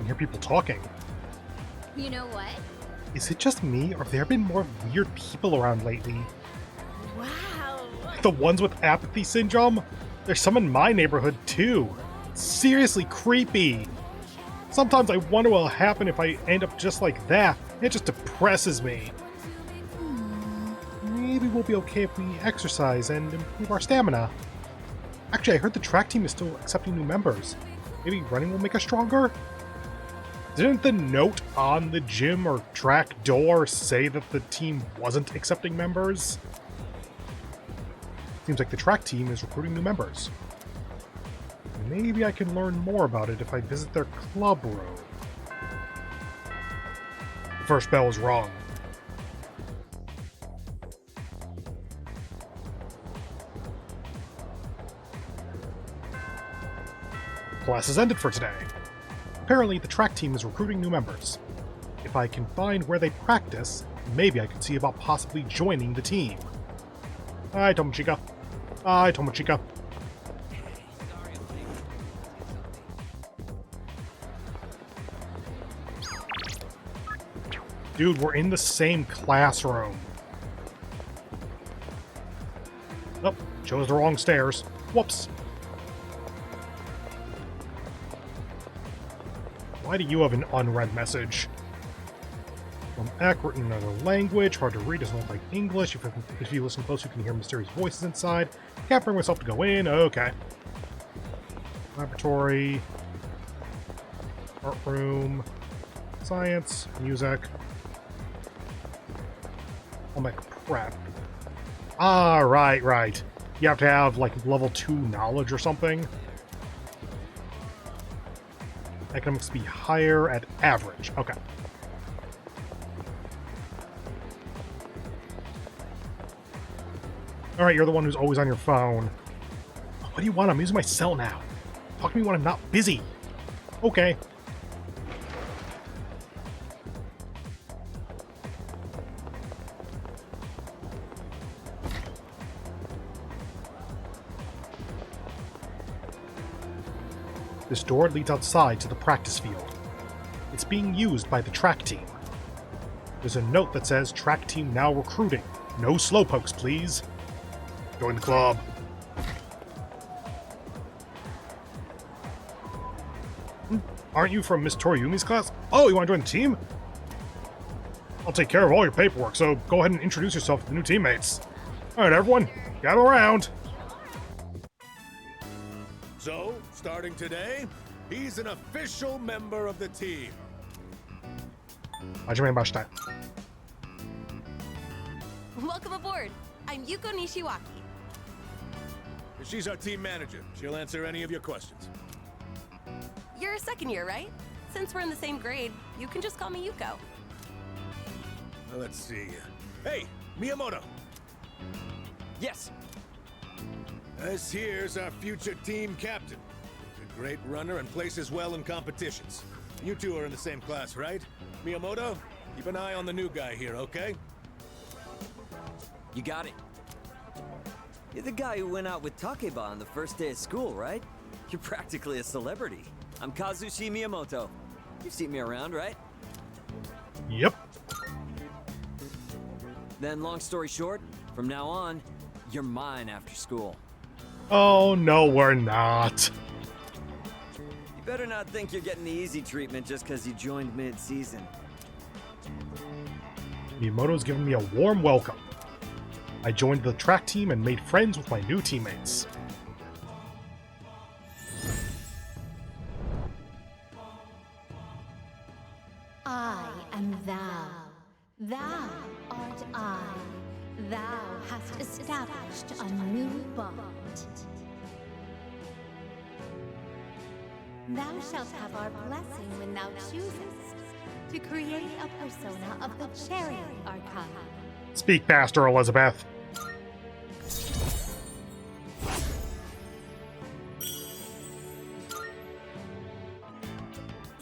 hear people talking. You know what? Is it just me, or have there been more weird people around lately? Wow. The ones with apathy syndrome? There's some in my neighborhood, too. Seriously creepy. Sometimes I wonder what will happen if I end up just like that. It just depresses me. Maybe we'll be okay if we exercise and improve our stamina. Actually, I heard the track team is still accepting new members. Maybe running will make us stronger? Didn't the note on the gym or track door say that the team wasn't accepting members? Seems like the track team is recruiting new members. Maybe I can learn more about it if I visit their club room. The first bell is rung. Class has ended for today. Apparently, the track team is recruiting new members. If I can find where they practice, maybe I can see about possibly joining the team. Hi, Tomochika. Hi, Tomochika. Dude, we're in the same classroom. Oh, chose the wrong stairs. Whoops. Why do you have an unread message? From accurate in another language, hard to read, doesn't look like English. If you listen close, you can hear mysterious voices inside. Can't bring myself to go in. Okay. Laboratory. Art room. Science. Music. I'll make prep. Ah, right. You have to have, like, level 2 knowledge or something. Economics be higher at average. Okay. Alright, you're the one who's always on your phone. What do you want? I'm using my cell now. Talk to me when I'm not busy. Okay. This door leads outside to the practice field. It's being used by the track team. There's a note that says, track team now recruiting. No slowpokes, please. Join the club. Aren't you from Miss Toriumi's class? Oh, you want to join the team? I'll take care of all your paperwork, so go ahead and introduce yourself to the new teammates. Alright, everyone, gather around. So, starting today, he's an official member of the team. Welcome aboard. I'm Yuko Nishiwaki. She's our team manager. She'll answer any of your questions. You're a second year, right? Since we're in the same grade, you can just call me Yuko. Let's see. Hey, Miyamoto. Yes. This here's our future team captain. A great runner and places well in competitions. You two are in the same class, right? Miyamoto, keep an eye on the new guy here, okay? You got it. You're the guy who went out with Takeba on the first day of school, right? You're practically a celebrity. I'm Kazushi Miyamoto. You've seen me around, right? Yep. Then, long story short, from now on, you're mine after school. Oh, no, we're not. You better not think you're getting the easy treatment just because you joined mid-season. Miyamoto's given me a warm welcome. I joined the track team and made friends with my new teammates. I am thou. Thou art I. Thou hast established a new bond. Thou shalt have our blessing when thou choosest to create a persona of the Chariot Arcana. Speak faster, Elizabeth.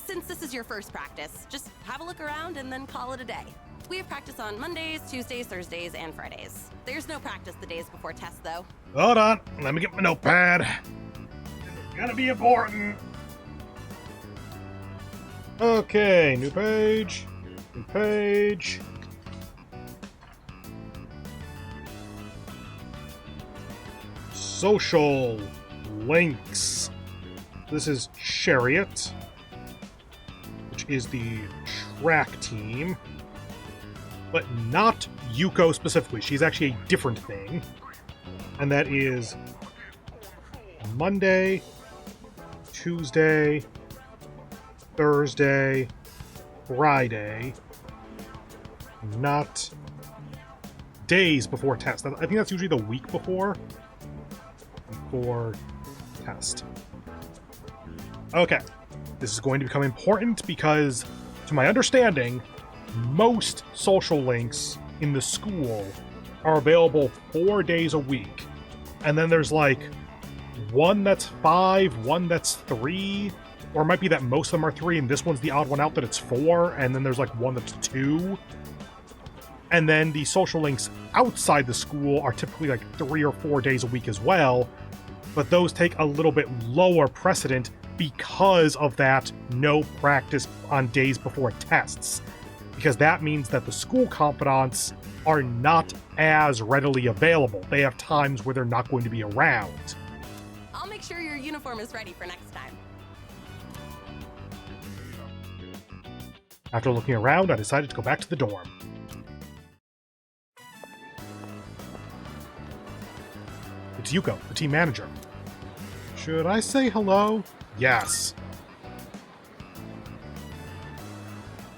Since this is your first practice, just have a look around and then call it a day. We have practice on Mondays, Tuesdays, Thursdays, and Fridays. There's no practice the days before tests, though. Hold on, let me get my notepad. It's gonna be important. Okay, new page. New page. Social links. This is Chariot, which is the track team, but not Yuko specifically. She's actually a different thing. And that is Monday, Tuesday, Thursday, Friday, not days before test. I think that's usually the week before test. Okay, this is going to become important because, to my understanding, most social links in the school are available 4 days a week. And then there's like one that's 5, one that's 3, or it might be that most of them are 3 and this one's the odd one out that it's 4, and then there's like one that's 2. And then the social links outside the school are typically like 3 or 4 days a week as well, but those take a little bit lower precedent because of that no practice on days before tests. Because that means that the school confidants are not as readily available. They have times where they're not going to be around. I'll make sure your uniform is ready for next time. After looking around, I decided to go back to the dorm. It's Yuko, the team manager. Should I say hello? Yes.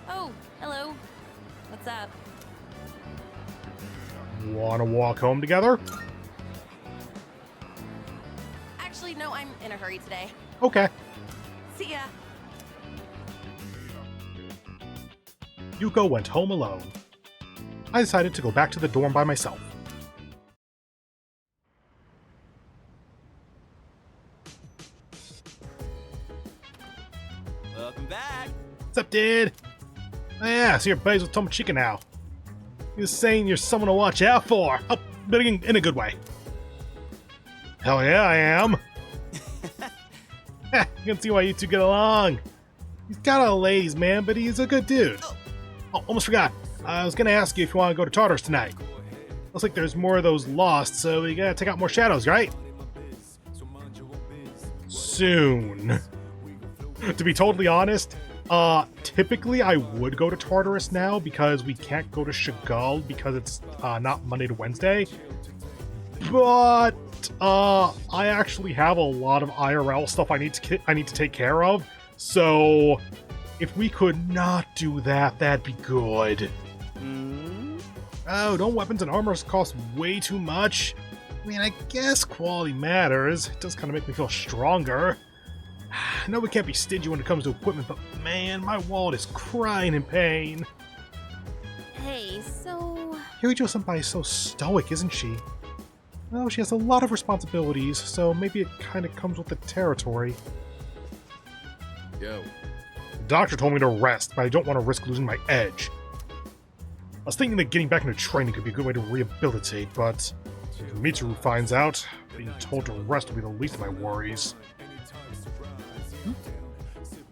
Oh, hello. What's up? Wanna walk home together? Actually, no, I'm in a hurry today. Okay. See ya. Yuko went home alone. I decided to go back to the dorm by myself. Welcome back. What's up, dude? Oh, yeah, so you're buddies with Tomochika now. He was saying you're someone to watch out for. Oh, but in a good way. Hell yeah, I am. You can see why you two get along. He's got all ladies, man, but he's a good dude. Oh, almost forgot. I was gonna ask you if you want to go to Tartarus tonight. Looks like there's more of those lost, so we gotta take out more shadows, right? Soon. To be totally honest, typically I would go to Tartarus now because we can't go to Chagall because it's not Monday to Wednesday. But I actually have a lot of IRL stuff I need to take care of. So if we could not do that, that'd be good. Oh, don't weapons and armors cost way too much? I mean, I guess quality matters. It does kind of make me feel stronger. I know we can't be stingy when it comes to equipment, but man, my wallet is crying in pain. Hey, so... Kirijo-senpai is so stoic, isn't she? Well, she has a lot of responsibilities, so maybe it kind of comes with the territory. Yo. The doctor told me to rest, but I don't want to risk losing my edge. I was thinking that getting back into training could be a good way to rehabilitate, but if Mitsuru finds out, being told to rest will be the least of my worries.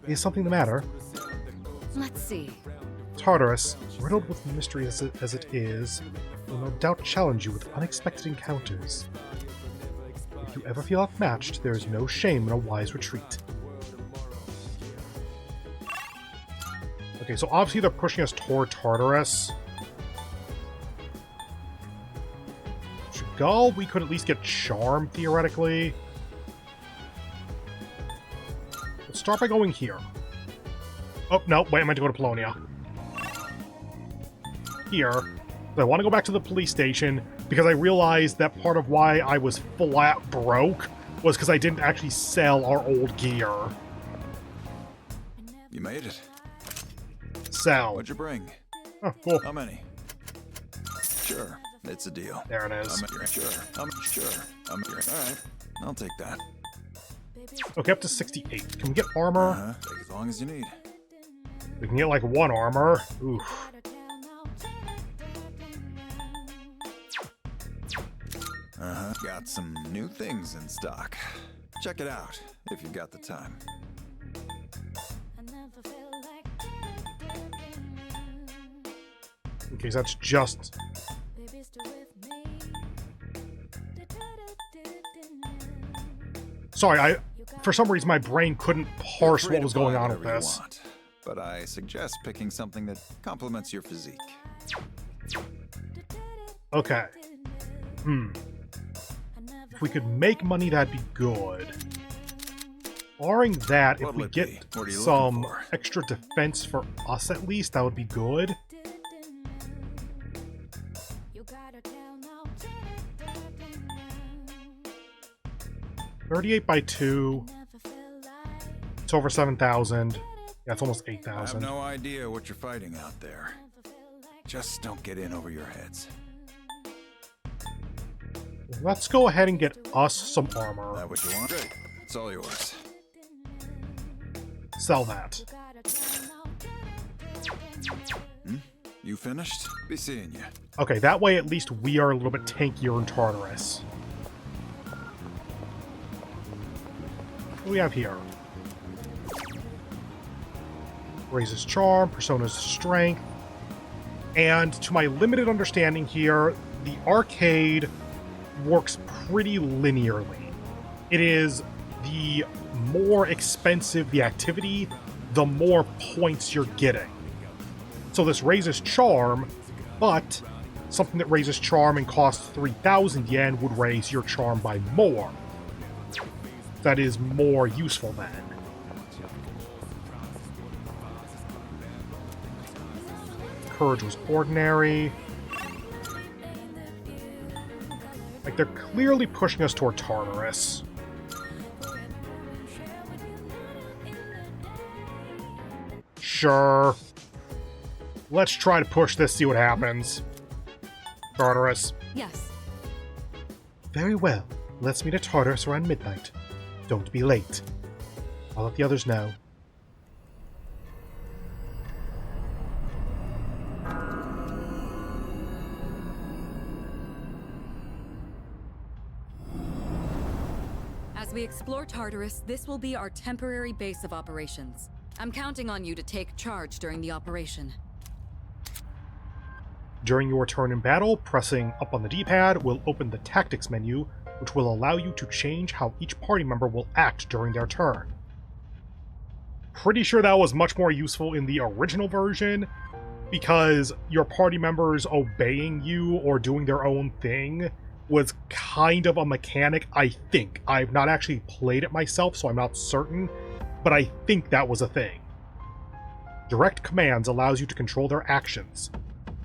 Is something the matter? Let's see. Tartarus, riddled with mystery as it is, will no doubt challenge you with unexpected encounters. If you ever feel outmatched, there is no shame in a wise retreat. Okay, so obviously they're pushing us toward Tartarus. Chagall, we could at least get Charm, theoretically. Let's start by going here. Oh, no, wait, I meant to go to Polonia. Here. I want to go back to the police station because I realized that part of why I was flat broke was because I didn't actually sell our old gear. You made it. Sell. What'd you bring? Oh, cool. How many? Sure, it's a deal. There it is. All right, I'll take that. Okay, up to 68. Can we get armor? Take as long as you need. We can get like 1 armor. Oof. Got some new things in stock. Check it out if you've got the time. In case that's just... Sorry, for some reason my brain couldn't parse Feel free what to was going buy on with whatever you this. want, but I suggest picking something that complements your physique. Okay. If we could make money, that'd be good. Barring that, if What'll we it get be? What are you some looking for? extra defense for us at least, that would be good. 38 by 2. It's over 7,000. Yeah, it's almost I have 8,000. no idea what you're fighting out there. Just don't get in over your heads. Let's go ahead and get us some armor. That what you want? Great. It's all yours. Sell that. You finished? Be seeing you. Okay, that way at least we are a little bit tankier in Tartarus. What do we have here? Raises charm, persona's strength, and to my limited understanding here, the arcade works pretty linearly. It is the more expensive the activity, the more points you're getting. So this raises charm, but something that raises charm and costs 3,000 yen would raise your charm by more. That is more useful then. Courage was ordinary. Like, they're clearly pushing us toward Tartarus. Sure. Let's try to push this, see what happens. Tartarus. Yes. Very well. Let's meet at Tartarus around midnight. Don't be late. I'll let the others know. As we explore Tartarus, this will be our temporary base of operations. I'm counting on you to take charge during the operation. During your turn in battle, pressing up on the D-pad will open the Tactics menu, which will allow you to change how each party member will act during their turn. Pretty sure that was much more useful in the original version, because your party members obeying you or doing their own thing was kind of a mechanic, I think. I've not actually played it myself, so I'm not certain, but I think that was a thing. Direct commands allows you to control their actions.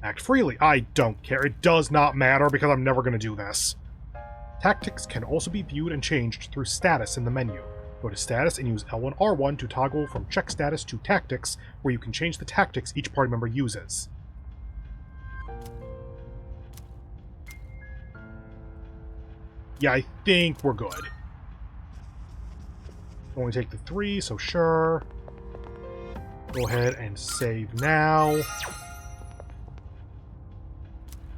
Act freely. I don't care. It does not matter because I'm never going to do this. Tactics can also be viewed and changed through status in the menu. Go to status and use L1 R1 to toggle from check status to tactics, where you can change the tactics each party member uses. Yeah, I think we're good. Only take the 3, so sure. Go ahead and save now.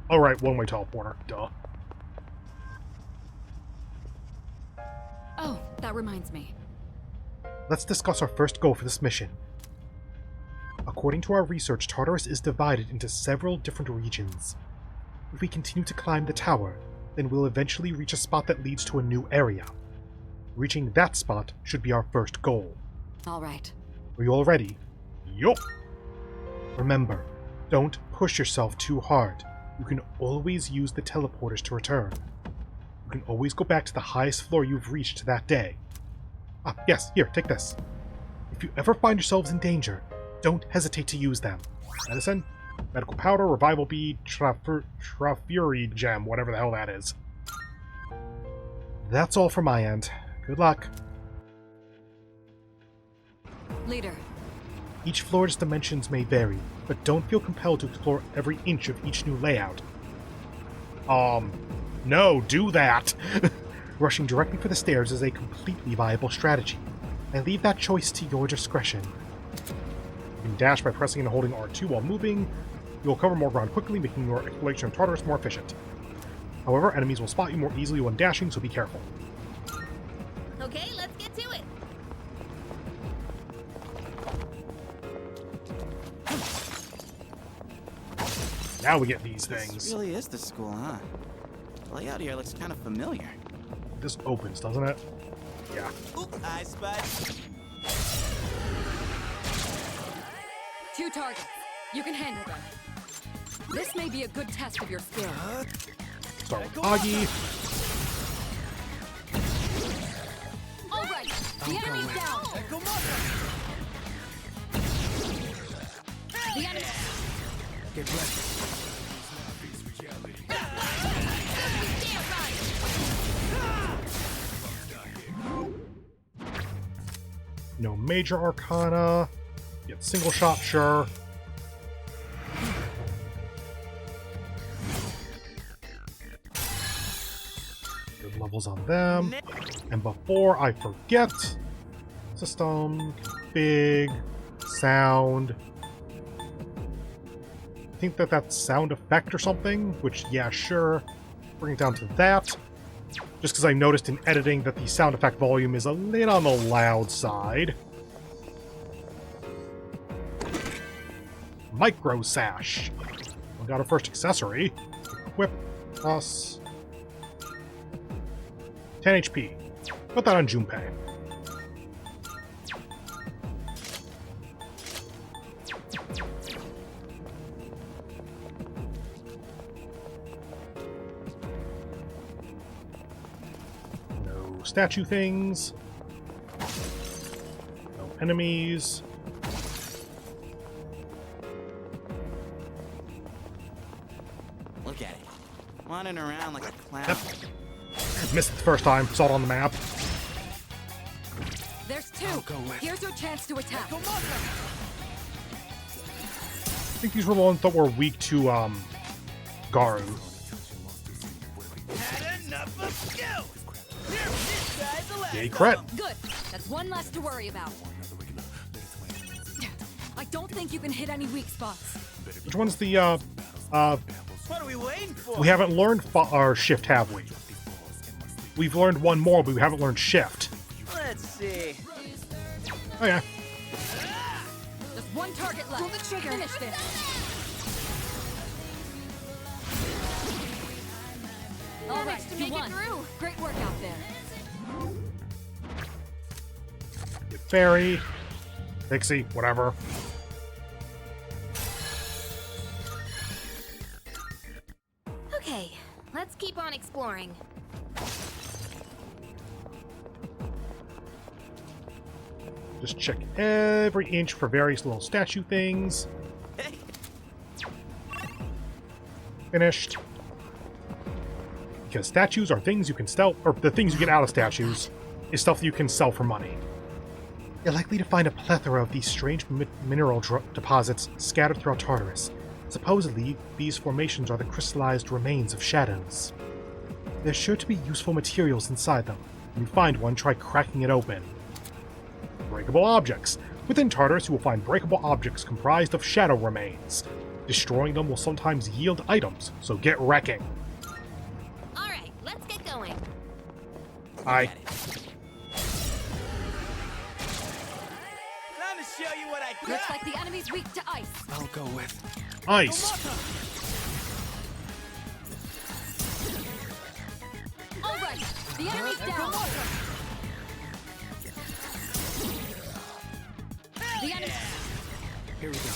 Alright, one-way teleporter. Duh. Oh, that reminds me. Let's discuss our first goal for this mission. According to our research, Tartarus is divided into several different regions. If we continue to climb the tower, then we'll eventually reach a spot that leads to a new area. Reaching that spot should be our first goal. All right. Are you all ready? Yup! Remember, don't push yourself too hard. You can always use the teleporters to return. You can always go back to the highest floor you've reached that day. Ah, yes, here, take this. If you ever find yourselves in danger, don't hesitate to use them. Medicine, medical powder, revival bead, Trafuri gem, whatever the hell that is. That's all from my end. Good luck. Leader. Each floor's dimensions may vary, but don't feel compelled to explore every inch of each new layout. No, do that! Rushing directly for the stairs is a completely viable strategy. I leave that choice to your discretion. You can dash by pressing and holding R2 while moving. You'll cover more ground quickly, making your exploration of Tartarus more efficient. However, enemies will spot you more easily when dashing, so be careful. Okay, let's get to it. Now we get these This things. really is the school, huh? The layout here looks kind of familiar. This opens, doesn't it? Yeah. Oop, I spot. 2 targets. You can handle them. This may be a good test of your skill. Start with Augie. All right, the enemy's down. The enemy. Get ready. No major arcana. Get single shot, sure. Good levels on them. And before I forget, system, big, sound. I think that's sound effect or something, which, yeah, sure. Bring it down to that. Just because I noticed in editing that the sound effect volume is a little on the loud side. Micro Sash. We got our first accessory. Equip us. 10 HP. Put that on Junpei. No statue things. No enemies. Look at it. Wandering around like a clown. Yep. Missed it the first time. Saw it on the map. There's 2. Here's your chance to attack. I think these were the ones that were weak to, Garu. Yay, crit. Good. That's one less to worry about. I don't think you can hit any weak spots. Which one's the, What are we waiting for? we haven't learned our shift, have we? We've learned one more, but we haven't learned shift. Let's see. Oh, yeah. Just 1 target left. Pull the trigger. Finish this. All right, you won. Great work out there. Get Fairy. Pixie, whatever. Okay, let's keep on exploring. Just check every inch for various little statue things. Hey, Finished. Because statues are things you can sell, or the things you get out of statues is stuff that you can sell for money. You're likely to find a plethora of these strange mineral deposits scattered throughout Tartarus. Supposedly, these formations are the crystallized remains of shadows. There's sure to be useful materials inside them. When you find one, try cracking it open. Breakable objects. Within Tartarus, you will find breakable objects comprised of shadow remains. Destroying them will sometimes yield items, so get wrecking. All right, let's get going. Aye. time to show you what I got. Looks like the enemy's weak to ice. I'll go with. Ice. All right, the enemy's down. The enemy. Here we go.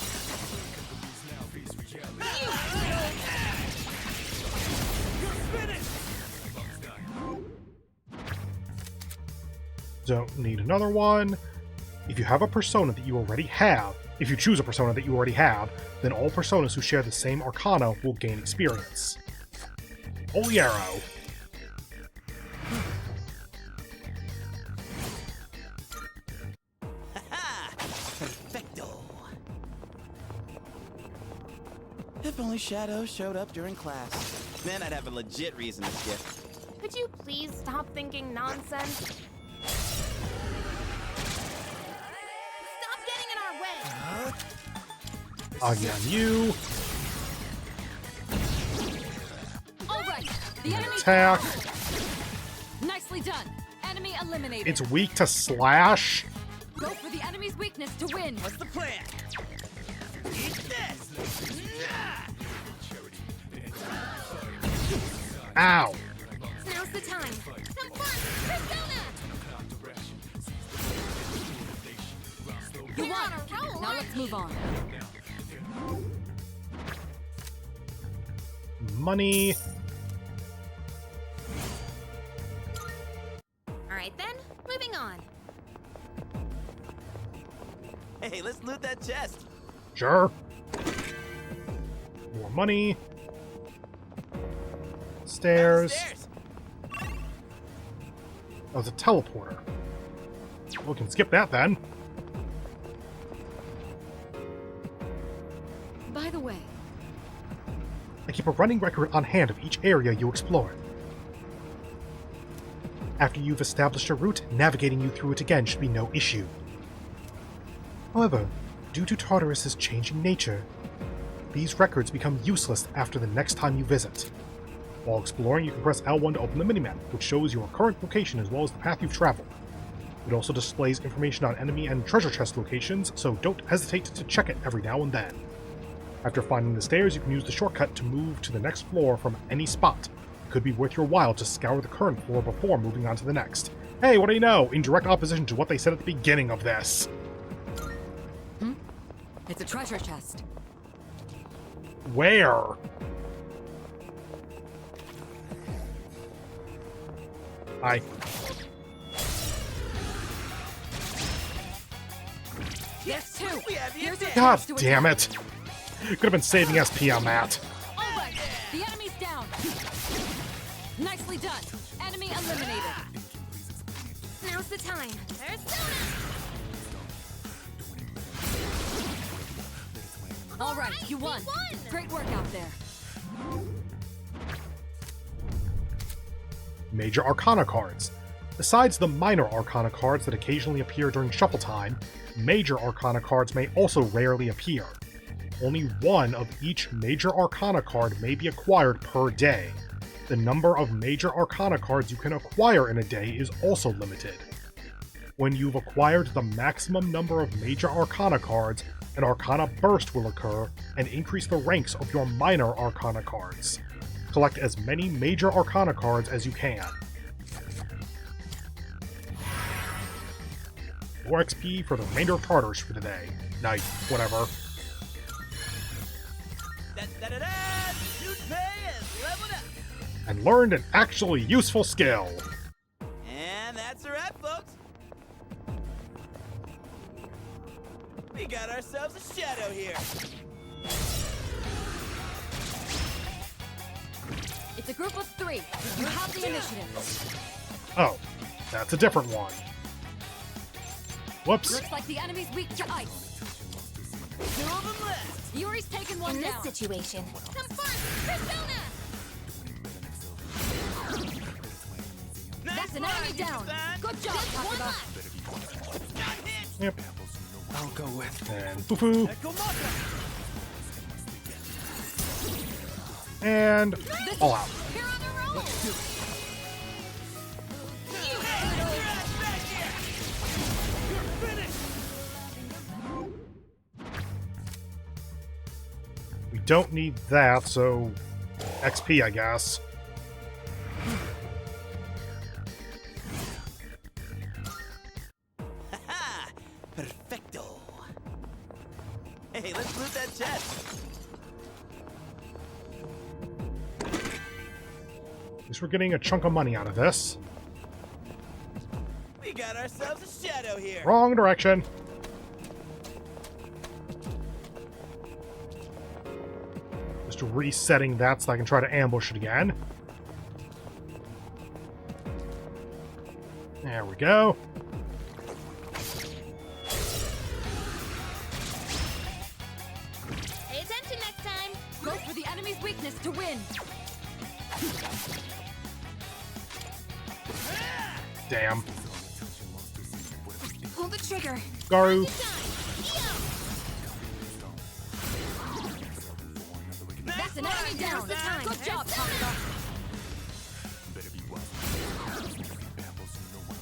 Don't need another one. If you have a persona that you already have, if you choose a persona that you already have, then all personas who share the same arcana will gain experience. Holy Arrow. Perfecto. If only Shadow showed up during class. Then I'd have a legit reason to skip. Could you please stop thinking nonsense? Stop getting in our way! Agi on you. All right, the enemy's Attack. nicely done. Enemy eliminated. It's weak to slash. Go for the enemy's weakness to win. What's the plan? Eat this! Ow! Now's the time. Come on, Persona! You won! Now let's move on. Money. Alright then, moving on. Hey, let's loot that chest. Sure. More money. Stairs. Downstairs. That was a teleporter. Well, we can skip that then. By the way, I keep a running record on hand of each area you explore. After you've established a route, navigating you through it again should be no issue. However, due to Tartarus' changing nature, these records become useless after the next time you visit. While exploring, you can press L1 to open the minimap, which shows your current location as well as the path you've traveled. It also displays information on enemy and treasure chest locations, so don't hesitate to check it every now and then. After finding the stairs, you can use the shortcut to move to the next floor from any spot. It could be worth your while to scour the current floor before moving on to the next. Hey, what do you know? In direct opposition to what they said at the beginning of this. it's a treasure chest. Where? Hi. Yes, two. We have the Here's your God chance to damn attack. it. Could have been saving SP on that. Over. The enemy's down. Nicely done. Enemy eliminated. Now's the time. Persona! All right, you won. Great work out there. Major Arcana cards. Besides the minor Arcana cards that occasionally appear during shuffle time, major Arcana cards may also rarely appear. Only one of each major Arcana card may be acquired per day. The number of major Arcana cards you can acquire in a day is also limited. When you've acquired the maximum number of major Arcana cards, an Arcana burst will occur and increase the ranks of your minor Arcana cards. Collect as many major Arcana cards as you can. More XP for the remainder of Tartarus for the day. Night, whatever. Leveled up. And learned an actually useful skill. And that's a wrap, folks. We got ourselves a shadow here. It's a group of 3. You have the initiative. Oh, that's a different one. Whoops. Looks like the enemy's weak to ice. 2 of them left. Yuri's taken one In this down. situation, come first, Persona! That's an enemy down. Good job, Takeba. Yep. I'll go with. And foo-foo. And all out. You're on a roll! We don't need that, so XP, I guess. Ha! Perfecto. Hey, let's loot that chest. At least we're getting a chunk of money out of this. We got ourselves a shadow here. Wrong direction. Just resetting that so I can try to ambush it again. There we go. Pay attention next time! Go for the enemy's weakness to win. Damn. Pull the trigger! Garu. That's an enemy down. the time. Good job, Takeba.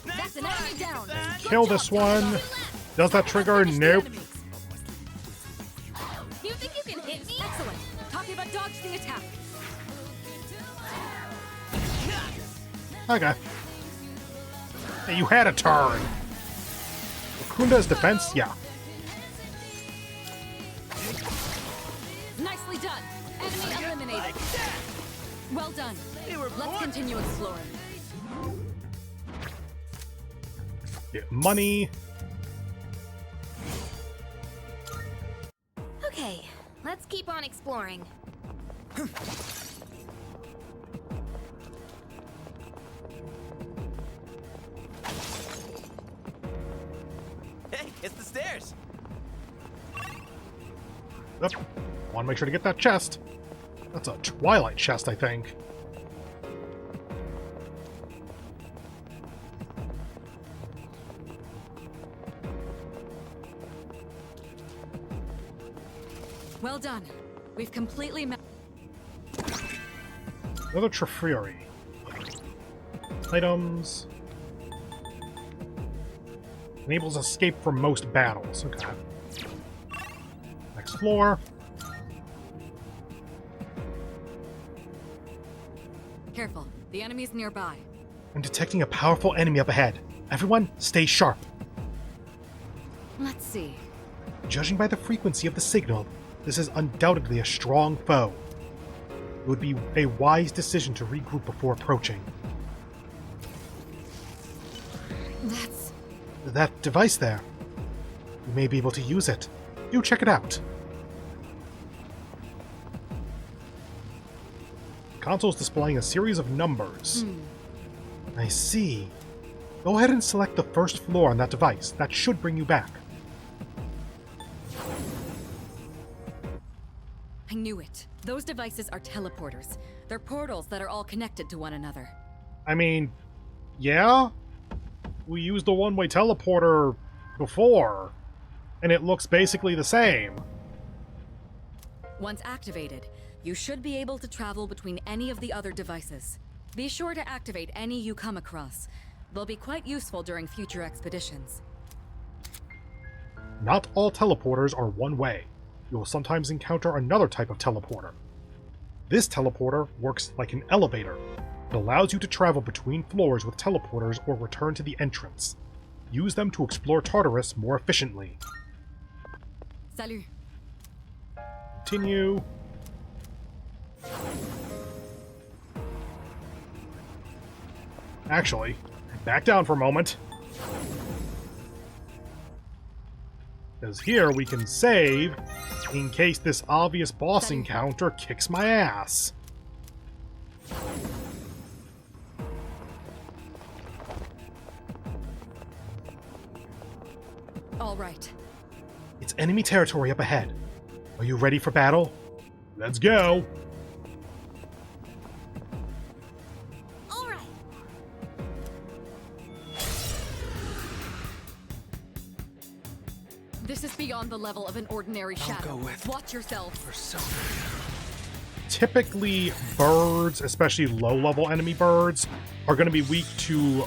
That's an enemy down. Good Kill job, this one. Takeba. Does that trigger? Finish the Nope. enemy. You think you can hit me? Excellent. Takeba dodged the attack. Okay. Hey, you had a turn. Kunda's defense? Yeah. Nicely done. Enemy eliminated. Well done. Let's continue exploring. Get money. Okay, let's keep on exploring. Hey, it's the stairs. Yep. Want to make sure to get that chest. That's a Twilight chest, I think. Well done. We've completely Another Triferi. Items. Enables escape from most battles. Okay. Next floor. Careful. The enemy's nearby. I'm detecting a powerful enemy up ahead. Everyone, stay sharp. Let's see. Judging by the frequency of the signal, this is undoubtedly a strong foe. It would be a wise decision to regroup before approaching. That's... That device there. You may be able to use it. Do check it out. The console is displaying a series of numbers. I see. Go ahead and select the first floor on that device. That should bring you back. I knew it. Those devices are teleporters. They're portals that are all connected to one another. I mean, yeah? We used the one-way teleporter before, and it looks basically the same. Once activated, you should be able to travel between any of the other devices. Be sure to activate any you come across. They'll be quite useful during future expeditions. Not all teleporters are one-way. You will sometimes encounter another type of teleporter. This teleporter works like an elevator. It allows you to travel between floors with teleporters or return to the entrance. Use them to explore Tartarus more efficiently. Salut. Continue. Actually, back down for a moment. Because here we can save in case this obvious boss encounter kicks my ass. All right. It's enemy territory up ahead. Are you ready for battle? Let's go! All right. This is beyond the level of an ordinary shadow. Watch yourself. Typically, birds, especially low-level enemy birds, are going to be weak to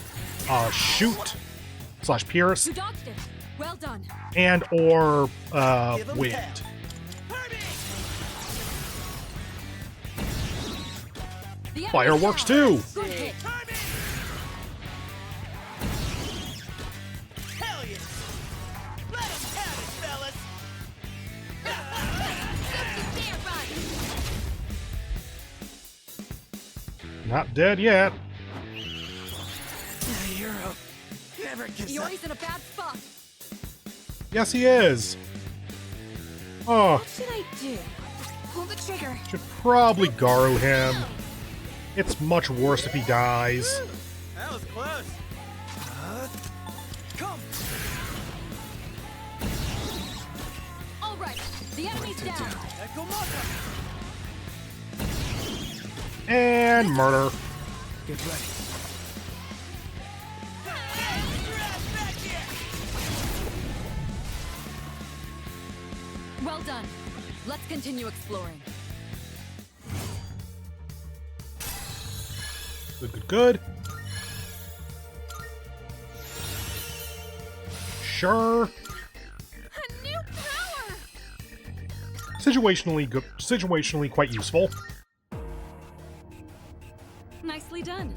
shoot/pierce You dodged it. Well done. and or wind. The enemy Fireworks down. too. Good hit. Hell yeah! Let 'em have it, fellas! Not dead yet. Hero never gives up. Yori's in a bad spot. Yes, he is. Oh, What should I do? Pull the trigger. should probably Garu him. It's much worse if he dies. That was close. Come! All right. The enemy's down. Echo Maka! And murder. Get ready. Well done. Let's continue exploring. Good, good, good. Sure. A new power. Situationally good. Situationally quite useful. Nicely done.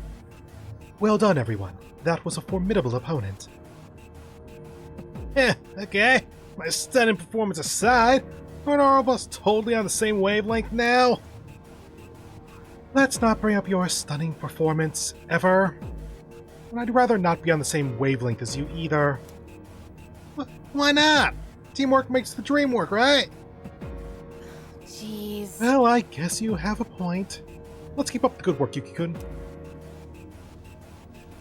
Well done, everyone. That was a formidable opponent. Okay. My stunning performance aside, aren't all of us totally on the same wavelength now? Let's not bring up your stunning performance, ever. And I'd rather not be on the same wavelength as you either. Why not? Teamwork makes the dream work, right? Jeez. Well, I guess you have a point. Let's keep up the good work, Yuki-kun.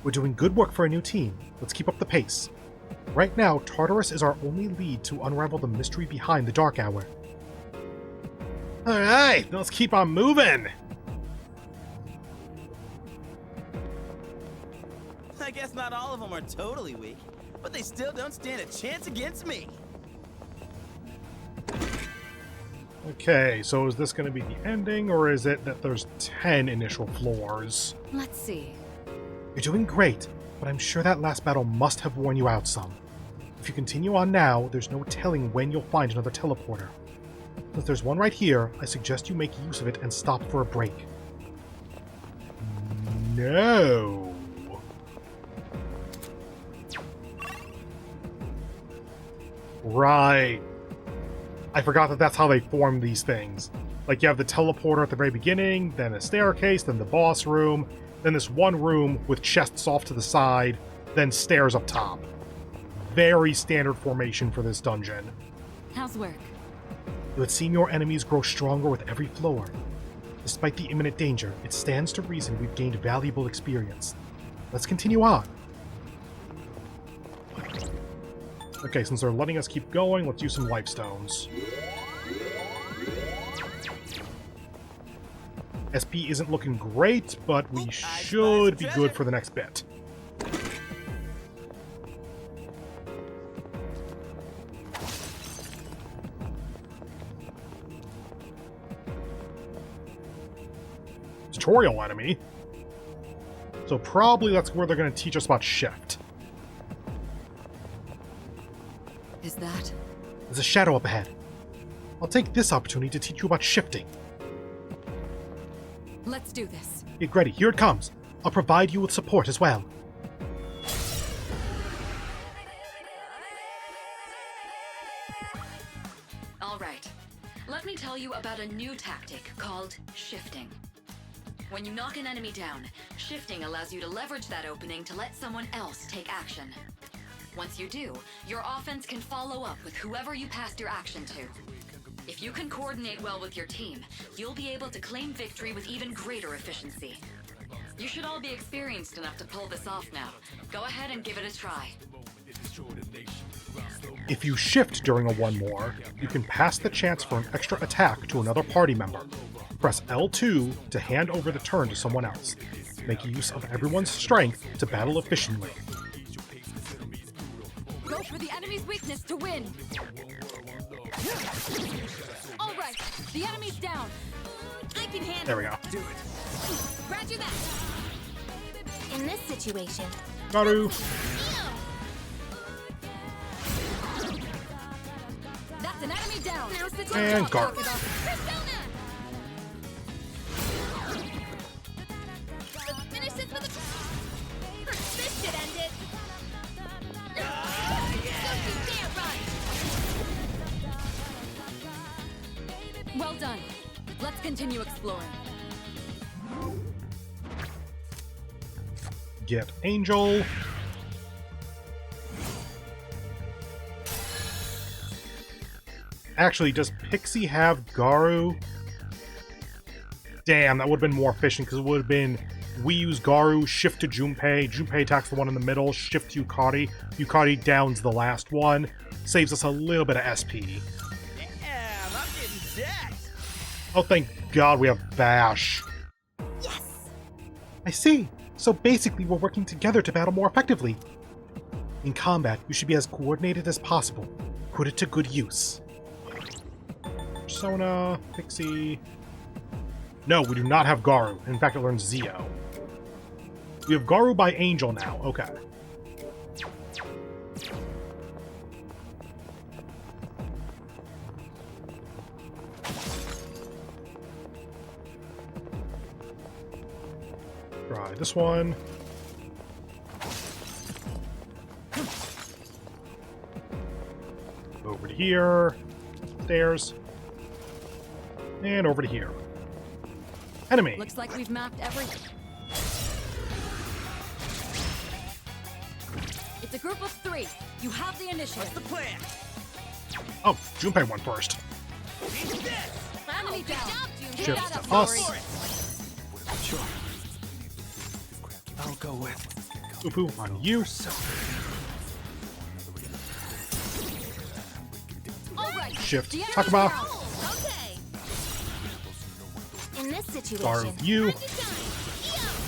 We're doing good work for a new team. Let's keep up the pace. Right now, Tartarus is our only lead to unravel the mystery behind the Dark Hour. Alright, let's keep on moving! I guess not all of them are totally weak, but they still don't stand a chance against me. Okay, so is this going to be the ending, or is it that there's 10 initial floors? Let's see. You're doing great, but I'm sure that last battle must have worn you out some. If you continue on now, there's no telling when you'll find another teleporter. Since there's one right here, I suggest you make use of it and stop for a break. No. Right. I forgot that that's how they form these things. Like, you have the teleporter at the very beginning, then a staircase, then the boss room, then this one room with chests off to the side, then stairs up top. Very standard formation for this dungeon. How's work? It would seem your enemies grow stronger with every floor. Despite the imminent danger, it stands to reason we've gained valuable experience. Let's continue on. Okay, since they're letting us keep going, let's use some life stones. SP isn't looking great, but we should be good for the next bit. Tutorial enemy. So probably that's where they're going to teach us about shift. Is that? There's a shadow up ahead. I'll take this opportunity to teach you about shifting. Let's do this. Get ready, here it comes. I'll provide you with support as well. All right. Let me tell you about a new tactic called shifting. When you knock an enemy down, shifting allows you to leverage that opening to let someone else take action. Once you do, your offense can follow up with whoever you passed your action to. If you can coordinate well with your team, you'll be able to claim victory with even greater efficiency. You should all be experienced enough to pull this off now. Go ahead and give it a try. If you shift during a one more, you can pass the chance for an extra attack to another party member. Press L2 to hand over the turn to someone else. Make use of everyone's strength to battle efficiently. Go for the enemy's weakness to win! All right, the enemy's down. I can handle There we go. it. Roger that. In this situation, Garu. That's an enemy down. now's the time And to guard. talk about Persona. Let's finish this with a. This should end it. Don't you dare run. Well done. Let's continue exploring. Get Angel. Actually, does Pixie have Garu? Damn, that would have been more efficient because it would have been we use Garu, shift to Junpei, Junpei attacks the one in the middle, shift to Yukari, Yukari downs the last one, saves us a little bit of SP. Damn, I'm getting jacked. Oh, thank God we have Bash. Yes. I see. So basically, we're working together to battle more effectively. In combat, you should be as coordinated as possible. Put it to good use. Persona, Pixie... No, we do not have Garu. In fact, it learns Zio. We have Garu by Angel now. Okay. Try this one. to here. Stairs. And over to here. Enemy. Looks like we've mapped everything. It's a group of 3. You have the initiative. What's the plan? Oh, Junpei went first. Enemy down. Shifts to us. Sure. I'll go with. Upu on you. Shift Takuma. Okay. In this situation, Guard you. time to shine.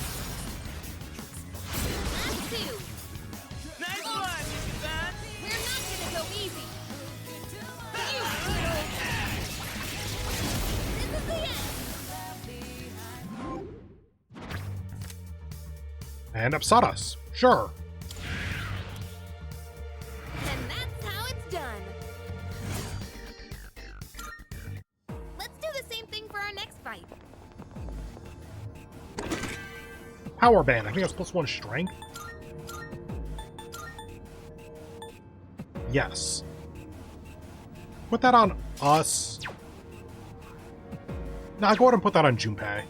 That's 2. Nice one, Yuki-san. We're not gonna go easy. This is the end. And Apsadas. Sure. And that's how it's done. Let's do the same thing for our next fight. Power Band. I think that's +1 strength. Yes. Put that on us. Nah, go ahead and put that on Junpei.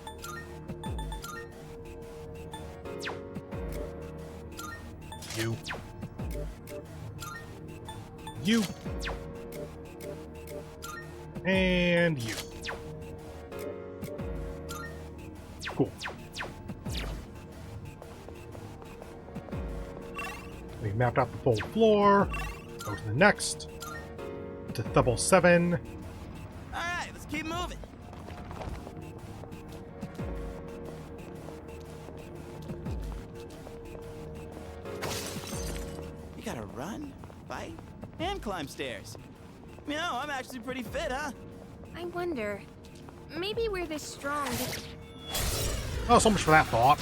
You. You. And you. Cool. We've mapped out the full floor. Go to the next. To double 7. All right, let's keep moving. You gotta run, fight, and climb stairs. You know, I'm actually pretty fit, huh? I wonder, maybe we're this strong because Oh, so much for that thought.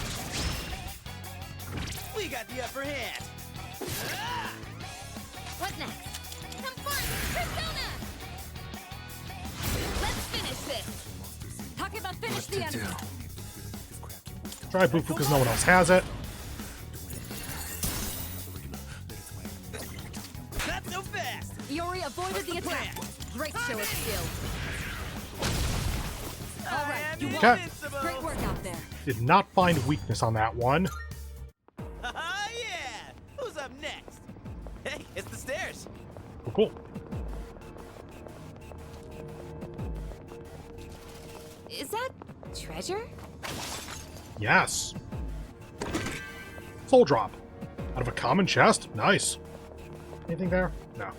We got the upper hand. what next? Come forth, Persona! Let's finish this. Talking about finish the enemy. Try Bufu because no one else has it. Not so fast. Iori avoided the attack. Great show of skill. All right, you Okay. invincible. Great work out there. Did not find weakness on that one. Yeah. Who's up next? Hey, it's the stairs. Cool. Is that treasure? Yes. Soul drop. Out of a common chest? Nice. Anything there? No.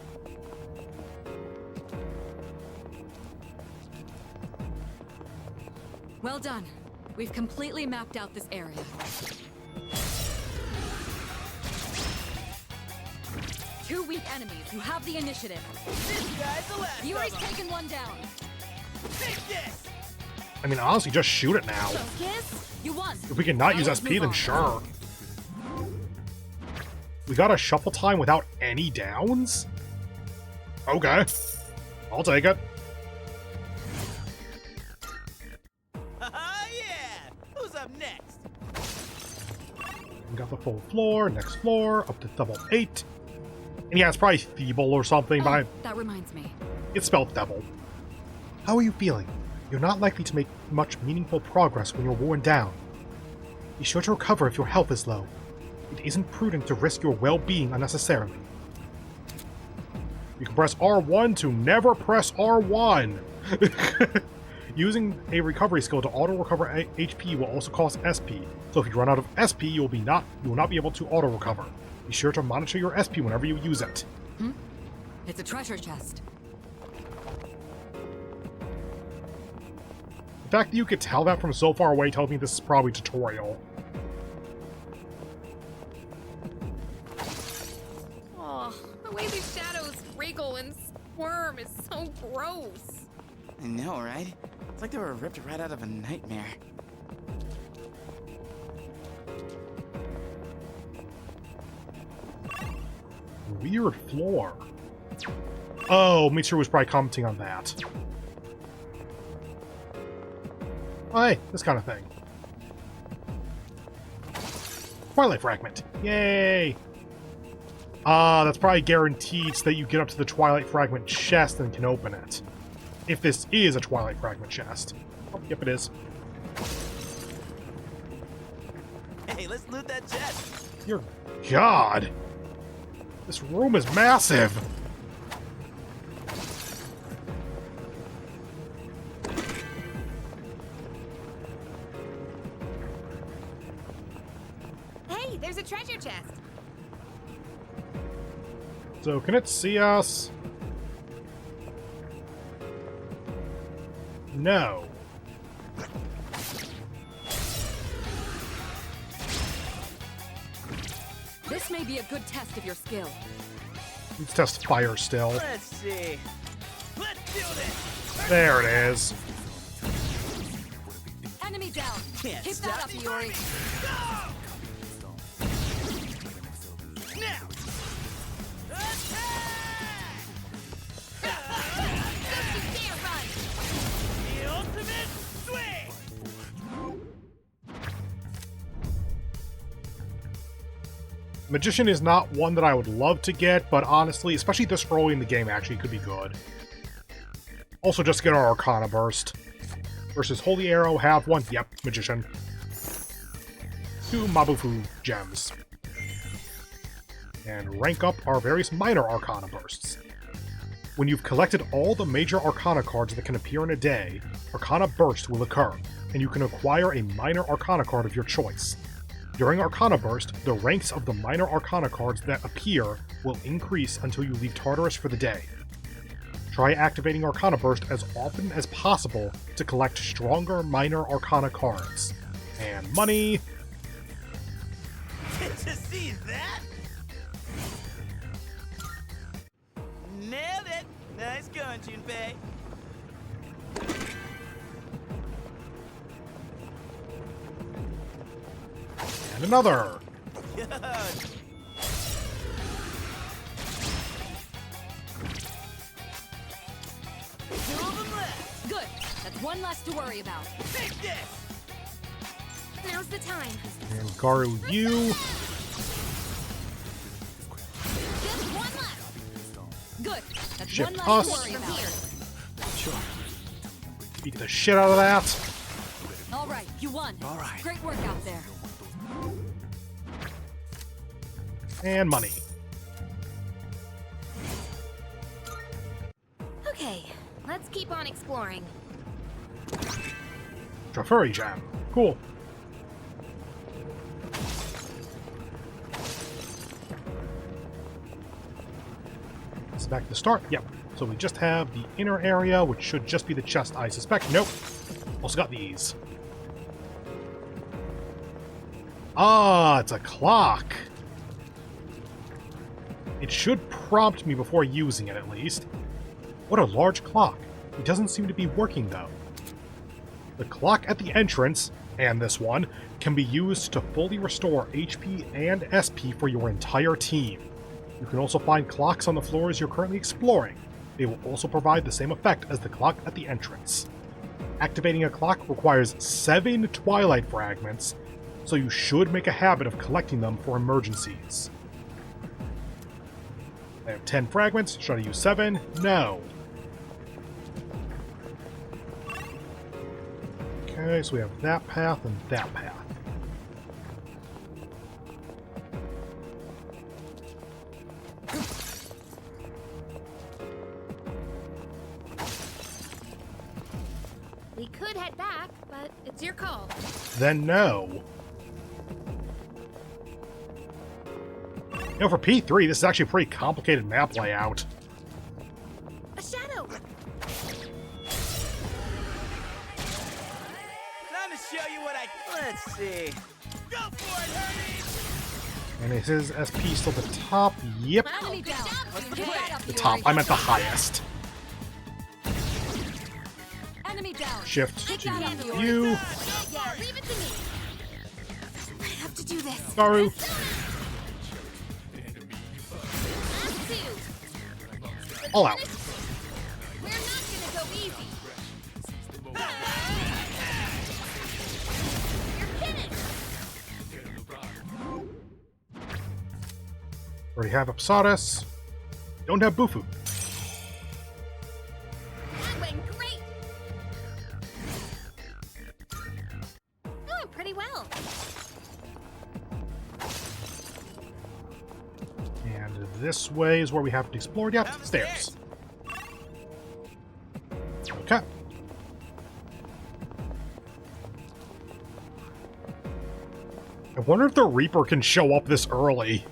Well done. We've completely mapped out this area. Two weak enemies. You have the initiative. This guy's the last Iori's of 'em. taken one down. Take this. I mean, honestly, just shoot it now. Focus. You won. If we can not use Let's SP, move then on. sure. We got a shuffle time without any downs? Okay. I'll take it. Yeah. Who's up next? We got the full floor, next floor, up to double 8. And yeah, it's probably feeble or something, but Oh, that reminds me. it's spelled devil. How are you feeling? You're not likely to make much meaningful progress when you're worn down. Be sure to recover if your health is low. It isn't prudent to risk your well-being unnecessarily. You can press R1 to never press R1. Using a recovery skill to auto-recover HP will also cost SP, so if you run out of SP, you will not be able to auto-recover. Be sure to monitor your SP whenever you use it. It's a treasure chest. The fact that you could tell that from so far away tells me this is probably tutorial. Oh, the way these shadows wriggle and squirm is so gross. I know, right? It's like they were ripped right out of a nightmare. Weird floor. Oh, Mitsuru was probably commenting on that. Oh, hey, this kind of thing. Twilight Fragment. Yay! That's probably guaranteed so that you get up to the Twilight Fragment chest and can open it. If this is a Twilight Fragment chest. Oh, yep, it is. Hey, let's loot that chest. Dear God! This room is massive! Hey, there's a treasure chest. So, can it see us? No. This may be a good test of your skill. Let's test fire still. Let's see. Let's do this. There it is. Enemy down. Can't Keep stop that up, me. Yuri. Now. The ultimate swing. Magician is not one that I would love to get, but honestly, especially this early in the game, actually could be good. Also, just get our Arcana Burst. Versus Holy Arrow, have one. Yep, Magician. 2 Mabufu gems. And rank up our various minor Arcana Bursts. When you've collected all the major Arcana cards that can appear in a day, Arcana Burst will occur, and you can acquire a minor Arcana card of your choice. During Arcana Burst, the ranks of the minor Arcana cards that appear will increase until you leave Tartarus for the day. Try activating Arcana Burst as often as possible to collect stronger minor Arcana cards. And money... Did you see that? Nailed it. Nice going, Junpei. And another! Good. Two of them left. Good. That's one less to worry about. Take this. Now's the time. And Garu, you... Just one left. Good. That's Shift one less us. to worry about. Sure. Beat the shit out of that. All right, you won. All right. Great work out there. And money. Okay, let's keep on exploring. Trafuri Jam. Cool. This is back to the start. Yep. So we just have the inner area, which should just be the chest, I suspect. Nope. Also got these. Ah, it's a clock. It should prompt me before using it, at least. What a large clock. It doesn't seem to be working, though. The clock at the entrance, and this one, can be used to fully restore HP and SP for your entire team. You can also find clocks on the floors you're currently exploring. They will also provide the same effect as the clock at the entrance. Activating a clock requires 7 Twilight Fragments, so you should make a habit of collecting them for emergencies. I have 10 fragments. Should I use 7? No. Okay, so we have that path and that path. We could head back, but it's your call. Then no. You know, for P3, this is actually a pretty complicated map layout. A shadow! Time to show you what I... Let's see. Go for it, Hermes! And is his SP still the top? Yep, Enemy good down. job. Keep that up, the Yuri. top. I meant the highest. Enemy down. Shift Keep to that up, Yuri. you. Yeah, leave it to me. I have to do this. Garu. Last two. All out. We're not gonna go easy. You're kidding. Already have Tartarus. Don't have Bufu. That went great! Doing pretty well. And this way is where we haven't explored yet. Down the Stairs. Okay. I wonder if the Reaper can show up this early.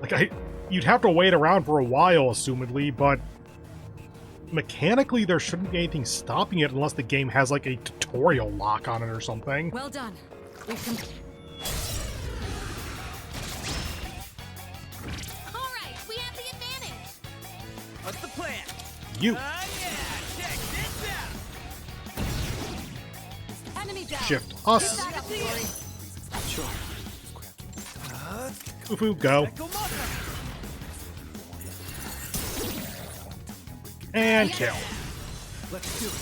Like, you'd have to wait around for a while, assumedly, but mechanically there shouldn't be anything stopping it unless the game has, like, a tutorial lock on it or something. Well done. We've All right, we have the advantage. What's the plan? You Yeah, check this out. enemy down. shift us. Back up, Glory. Sure. Bufu, go. And kill. Let's do it.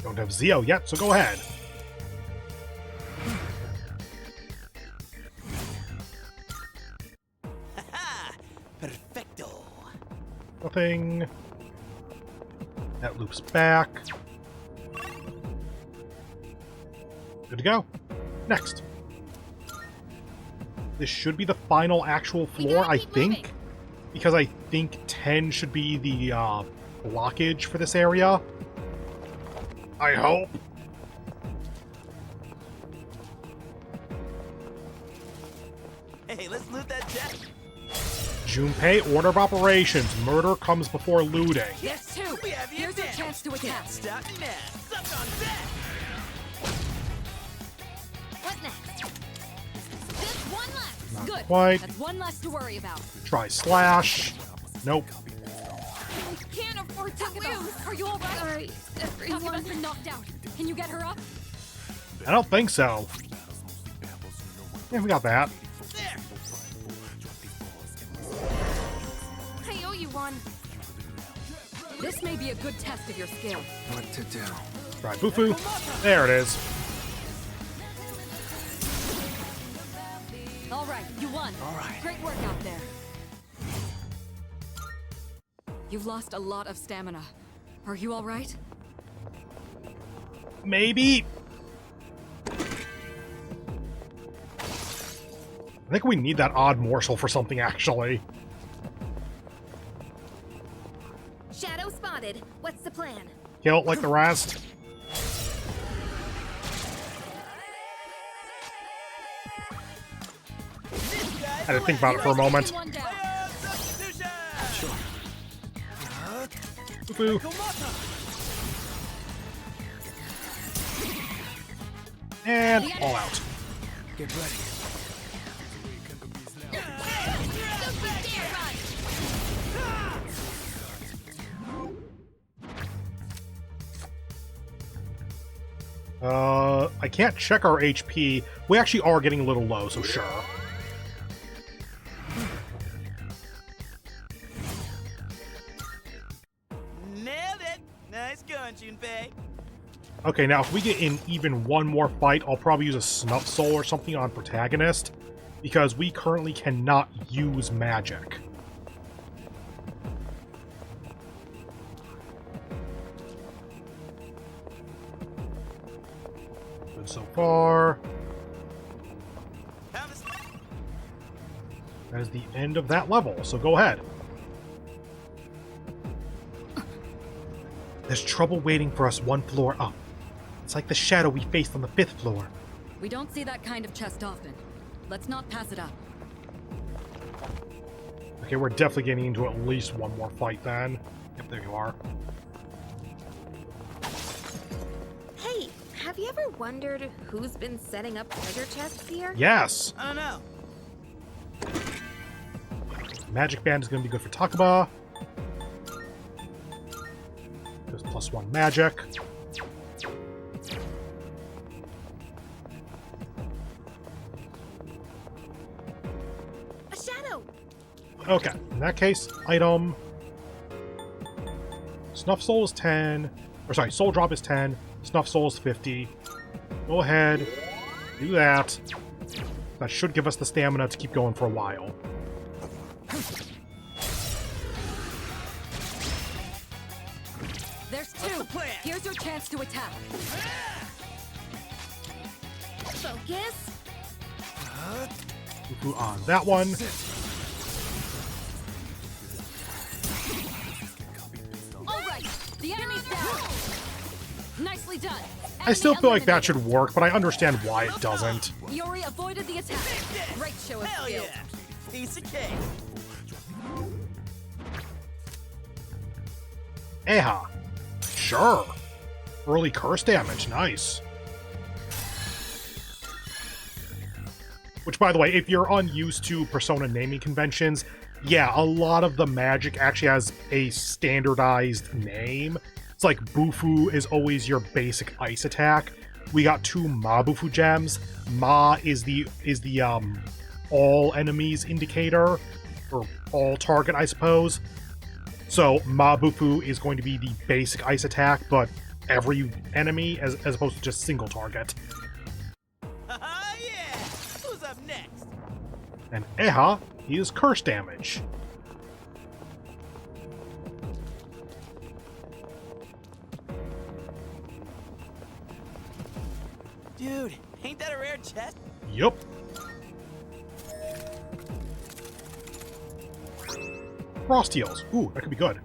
Don't have Zeo yet, so go ahead. Perfecto. Nothing. That loops back. Good to go. Next. This should be the final actual floor, I think. Because I think 10 should be the blockage for this area. I hope. Hey, let's loot that jet. Junpei, order of operations. Murder comes before looting. Yes, two. We have the Here's your advantage. chance to attack. Stop now. Suck on that. What next? Just one left. Not Good. quite. That's one less to worry about. Try slash. Nope. We can't afford to lose. Are you all right? Sorry, everyone. Takeba's been knocked out. Can you get her up? I don't think so. Yeah, we got that. There. I owe you one. This may be a good test of your skill. What to do? Try Bufu. There it is. All right, you won. All right. Great work out there. You've lost a lot of stamina. Are you all right? Maybe. I think we need that odd morsel for something, actually. Shadow spotted. What's the plan? Kill it like the rest. I had to think about it for a moment. One down. Sure. Bufu. And all out. Get ready. I can't check our HP. We actually are getting a little low, so sure. Nailed it. Nice going, Junpei. Okay, now if we get in even one more fight, I'll probably use a Snuff Soul or something on Protagonist, because we currently cannot use magic. Good so far. That is the end of that level, so go ahead. There's trouble waiting for us one floor up. It's like the shadow we faced on the 5th floor. We don't see that kind of chest often. Let's not pass it up. Okay, we're definitely getting into at least one more fight then. Yep, there you are. Hey, have you ever wondered who's been setting up treasure chests here? Yes! I don't know. Magic Band is going to be good for Takaba. There's +1 magic. A shadow! Okay, in that case, item. Snuff Soul is 10. Or sorry, Soul Drop is 10. Snuff Soul is 50. Go ahead. Do that. That should give us the stamina to keep going for a while. There's two. Here's your chance to attack. Focus. Bufu on that one. All right, the enemy's down. Nicely done. I still feel like that should work, but I understand why it doesn't. Yori avoided the attack. Great show of Hell skill. yeah! Piece of cake. Eha. Sure. Early curse damage, nice. Which, by the way, if you're unused to Persona naming conventions, yeah, a lot of the magic actually has a standardized name. It's like Bufu is always your basic ice attack. We got 2 Ma Bufu gems. Ma is the all enemies indicator, or all target, I suppose. So Ma Bufu is going to be the basic ice attack, but every enemy as opposed to just single target. Yeah! Who's up next? And Eha is curse damage. Dude, ain't that a rare chest? Yup. Frost heals. Ooh, that could be good.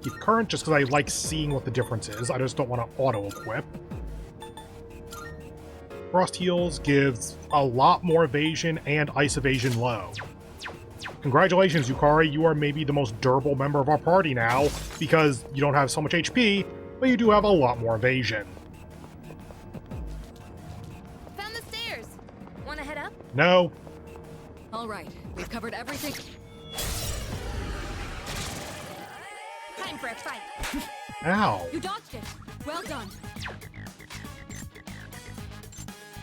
Keep current just because I like seeing what the difference is. I just don't want to auto-equip. Frost heals gives a lot more evasion and ice evasion low. Congratulations, Yukari. You are maybe the most durable member of our party now, because you don't have so much HP, but you do have a lot more evasion. Found the stairs. Wanna head up? No. All right, we've covered everything. Time for a fight. Ow. You dodged it. Well done.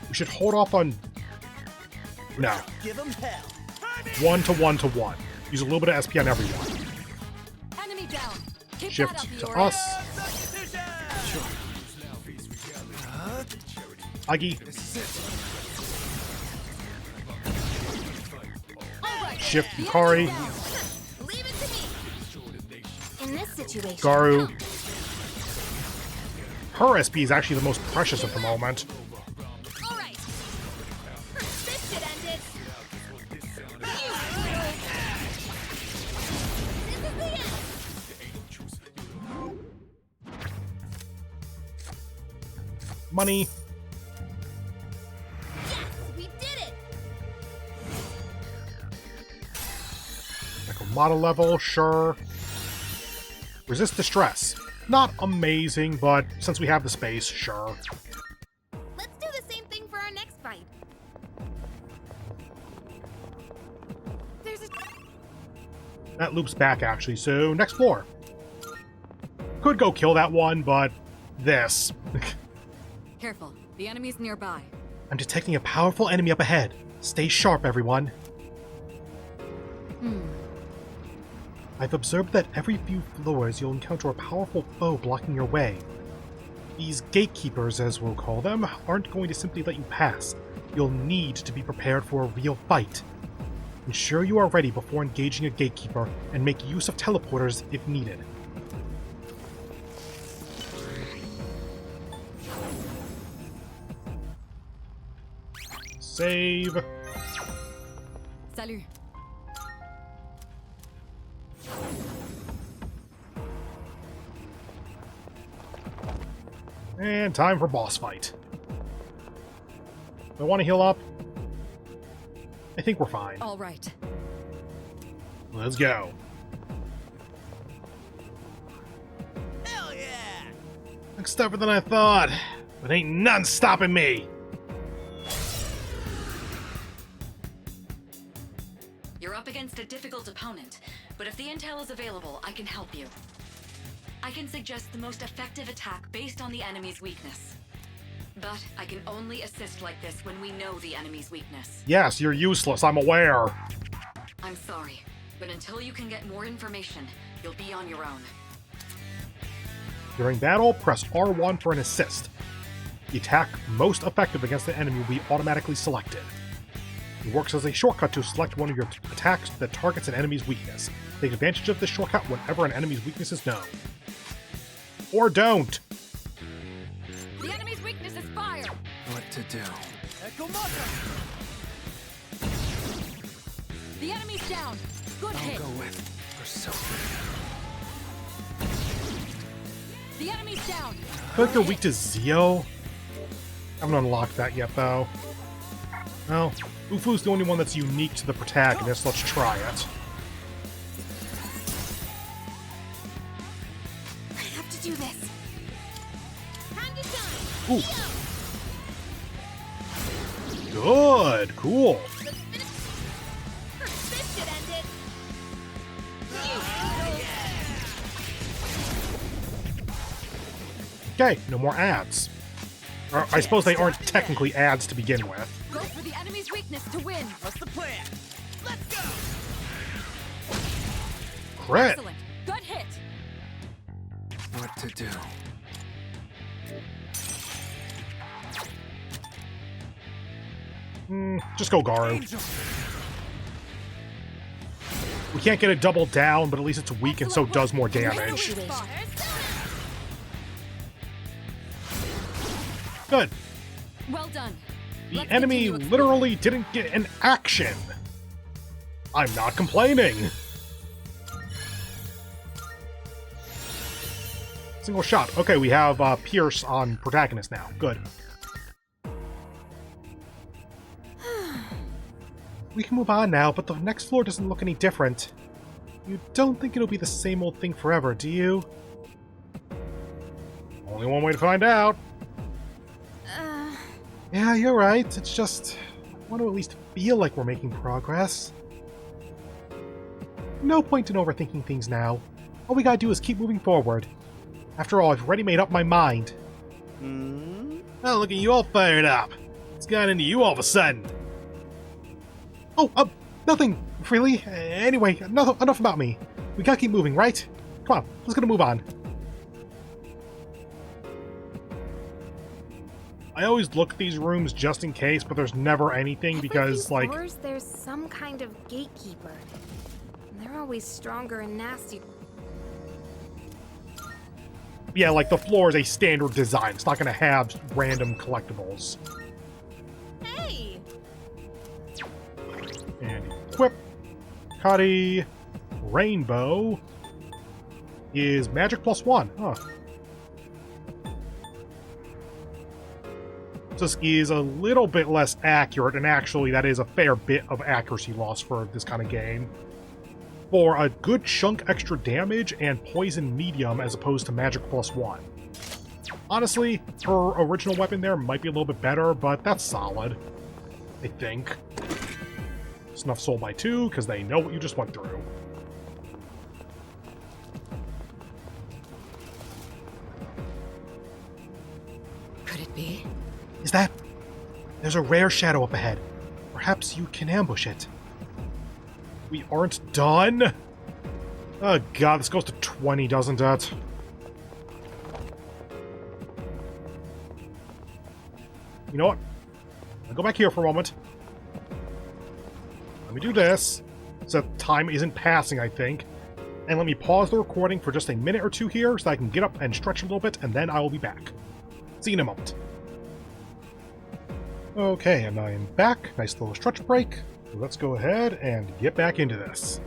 We should hold off on... No. Give him hell. 1 to 1 to 1. Use a little bit of SP on everyone. Enemy down. Keep Shift that up, to Yori. us. Agi. All right. Shift the Yukari. enemy's down. Leave it to me. In this situation. Garu. Her SP is actually the most precious at the moment. All right. This should end it. This is the end. Money. Yes, we did it. Model level, sure. Resist distress. Not amazing, but since we have the space, sure. Let's do the same thing for our next fight. There's a... That loops back, actually, so next floor. Could go kill that one, but this. Careful. The enemy's nearby. I'm detecting a powerful enemy up ahead. Stay sharp, everyone. I've observed that every few floors you'll encounter a powerful foe blocking your way. These gatekeepers, as we'll call them, aren't going to simply let you pass. You'll need to be prepared for a real fight. Ensure you are ready before engaging a gatekeeper, and make use of teleporters if needed. Save. Salut. And time for boss fight. Do I want to heal up? I think we're fine. All right. Let's go. Hell yeah! Looks tougher than I thought, but ain't none stopping me. You're up against a difficult opponent, but if the intel is available, I can help you. I can suggest the most effective attack based on the enemy's weakness. But I can only assist like this when we know the enemy's weakness. Yes, you're useless, I'm aware. I'm sorry. But until you can get more information, you'll be on your own. During battle, press R1 for an assist. The attack most effective against the enemy will be automatically selected. It works as a shortcut to select one of your attacks that targets an enemy's weakness. Take advantage of this shortcut whenever an enemy's weakness is known. Or don't! The enemy's weakness is fire! What to do? The enemy's down! Good hit! Go with persist. The enemy's down! I feel like they're weak to Zeo. I haven't unlocked that yet, though. Well, Ufu's the only one that's unique to the protagonist. Let's try it. I have to do this. Time to shine. Ooh. Good. Cool. This should end it. Okay, no more ads. Or, I suppose they aren't technically ads to begin with. Go for the enemy's weakness to win! What's the plan? Let's go! Crit. Excellent! Good hit! What to do? Just go Garu. We can't get a double down, but at least it's weak and so does more damage. Good. Well done. The Let's enemy continue literally didn't get an action. I'm not complaining. Single shot. Okay, we have Pierce on protagonist now. Good. We can move on now, but the next floor doesn't look any different. You don't think it'll be the same old thing forever, do you? Only one way to find out. Yeah, you're right. It's just... I want to at least feel like we're making progress. No point in overthinking things now. All we gotta do is keep moving forward. After all, I've already made up my mind. Oh, look at you all fired up. What's got into you all of a sudden? Oh, nothing, really. Anyway, enough about me. We gotta keep moving, right? Come on, let's gonna move on. I always look at these rooms just in case, but there's never anything because, like... Every few floors, there's some kind of gatekeeper. And they're always stronger and nastier. Yeah, like the floor is a standard design. It's not gonna have random collectibles. Hey! And equip. Cuddy. Rainbow. Is magic +1. Huh. This is a little bit less accurate, and actually that is a fair bit of accuracy loss for this kind of game. For a good chunk extra damage and poison medium as opposed to magic +1. Honestly, her original weapon there might be a little bit better, but that's solid. I think. Snuff Soul by 2, because they know what you just went through. Could it be? Is that... There's a rare shadow up ahead. Perhaps you can ambush it. We aren't done? Oh god, this goes to 20, doesn't it? You know what? I'll go back here for a moment. Let me do this, so time isn't passing, I think. And let me pause the recording for just a minute or two here, so I can get up and stretch a little bit, and then I will be back. See you in a moment. Okay, and I am back. Nice little stretch break. So let's go ahead and get back into this.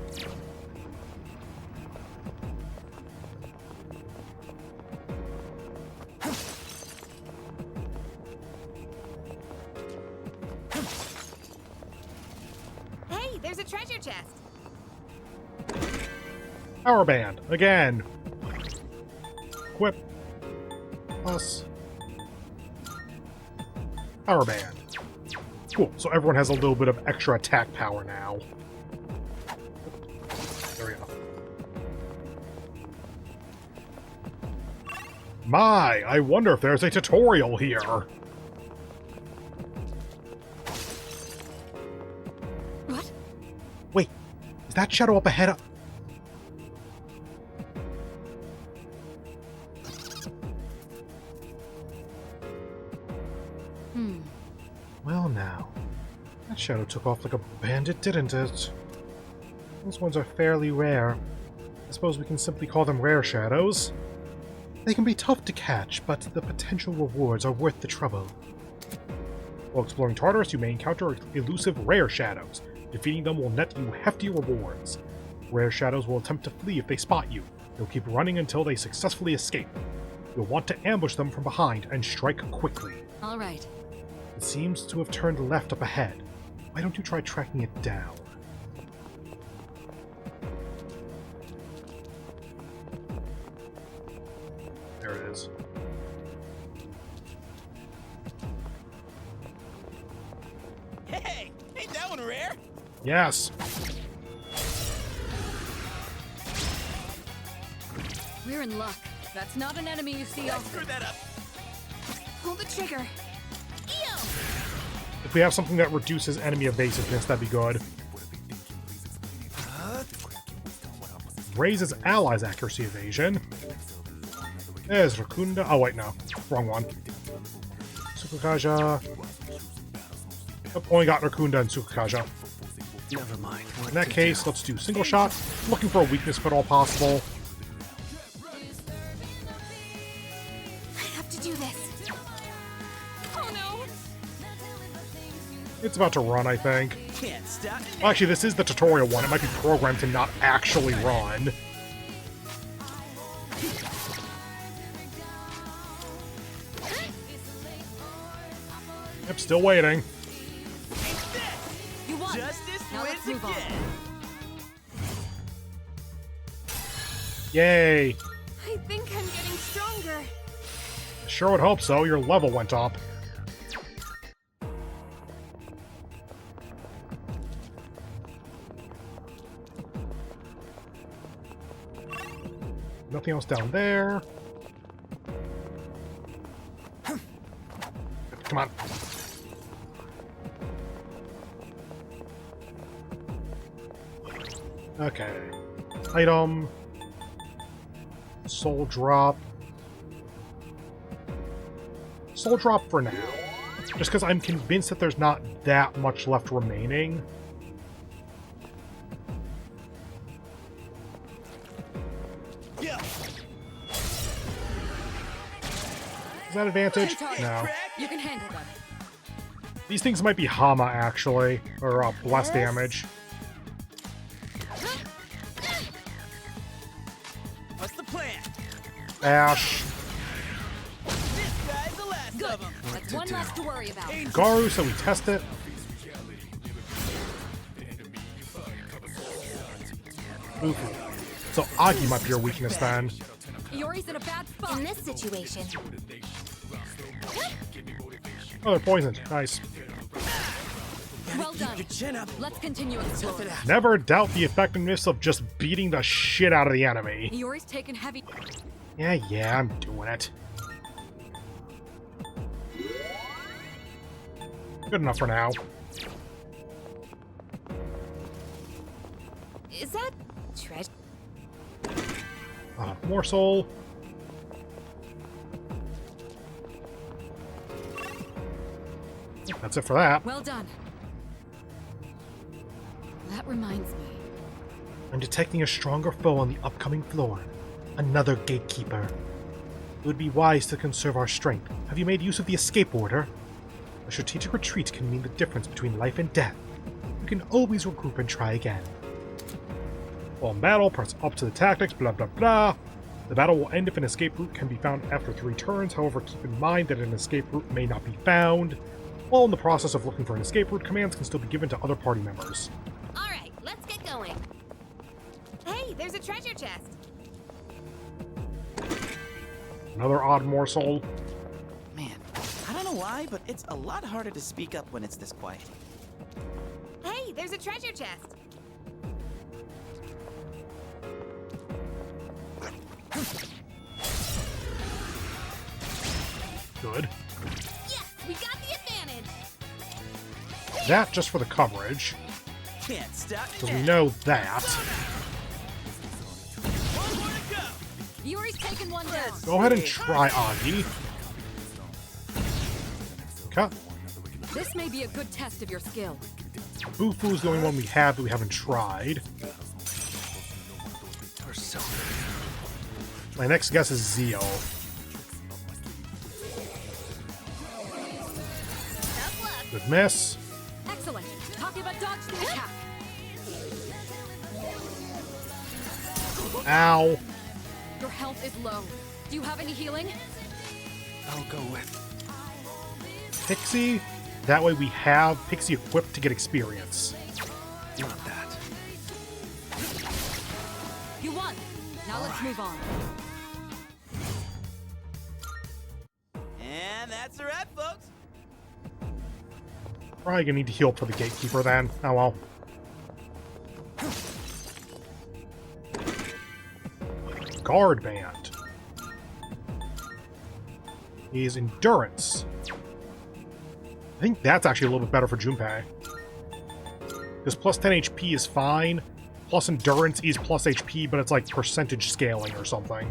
Hey, there's a treasure chest. Power Band, again. Equip. Plus. Power Band. Cool, so everyone has a little bit of extra attack power now. There we go. My, I wonder if there's a tutorial here. What? Wait, Is that shadow up ahead? Well now, that shadow took off like a bandit, didn't it? Those ones are fairly rare. I suppose we can simply call them rare shadows. They can be tough to catch, but the potential rewards are worth the trouble. While exploring Tartarus, you may encounter elusive rare shadows. Defeating them will net you hefty rewards. Rare shadows will attempt to flee if they spot you. They'll keep running until they successfully escape. You'll want to ambush them from behind and strike quickly. All right. It seems to have turned left up ahead. Why don't you try tracking it down? There it is. Hey, ain't that one rare? Yes! We're in luck. That's not an enemy you see often. Screw that up. Pull the trigger. If we have something that reduces enemy evasiveness, that'd be good. Raises allies' accuracy evasion. There's Rakunda. Oh, wait, no. Wrong one. Tsukukaja. Oh, only got Rakunda and Tsukukaja. Never mind. In that case, let's do single shot. Looking for a weakness if at all possible. I have to do this. Oh no! It's about to run, I think. Can't stop. Actually, this is the tutorial one. It might be programmed to not actually run. Yep, still waiting. You won. Justice Now let's wins move on. again. Yay! I think I'm getting stronger. Sure would hope so. Your level went up. Nothing else down there. Come on. Okay. Item. Soul drop. Soul drop for now. Just because I'm convinced that there's not that much left remaining. Yeah. Is that advantage? Tartarus. No. You can handle them. These things might be Hama, actually. Or less damage. What's the plan? Ash. This guy's the last Good. of them. That's one less to worry about. Garu, so we test it. Oof. So Agi might be your weakness then. Iori's in a bad spot. In this situation, Oh, they're poisoned. Nice. Well done. Your chin up. Let's continue exploring. Never doubt the effectiveness of just beating the shit out of the enemy. Iori's taken heavy. Yeah, I'm doing it. Good enough for now. Is that treasure? More soul. That's it for that. Well done. That reminds me. I'm detecting a stronger foe on the upcoming floor. Another gatekeeper. It would be wise to conserve our strength. Have you made use of the escape order? A strategic retreat can mean the difference between life and death. You can always regroup and try again. While in battle, press up to the tactics, blah blah blah. The battle will end if an escape route can be found after 3 turns, however keep in mind that an escape route may not be found. While in the process of looking for an escape route, commands can still be given to other party members. all right, let's get going. Hey, there's a treasure chest. Another odd morsel. Man, I don't know why, but it's a lot harder to speak up when it's this quiet. Hey, there's a treasure chest. Good. Yes, we got the advantage. That just for the coverage. Can't stop Because we know that. One more to go. Yuri's taken one down. Go ahead and try Agi. Cut. This may be a good test of your skill. Bufu's the only one we have that we haven't tried. My next guess is Zeo. Good miss. Excellent. Takeba dodged the attack. Ow. Your health is low. Do you have any healing? I'll go with Pixie. That way we have Pixie equipped to get experience. not that. You won. Now let's move on. And that's a wrap, folks. Probably gonna need to heal up for the Gatekeeper then. Oh well. Guard Band. Is Endurance. I think that's actually a little bit better for Junpei. Because plus 10 HP is fine. Plus Endurance is plus HP, but it's like percentage scaling or something.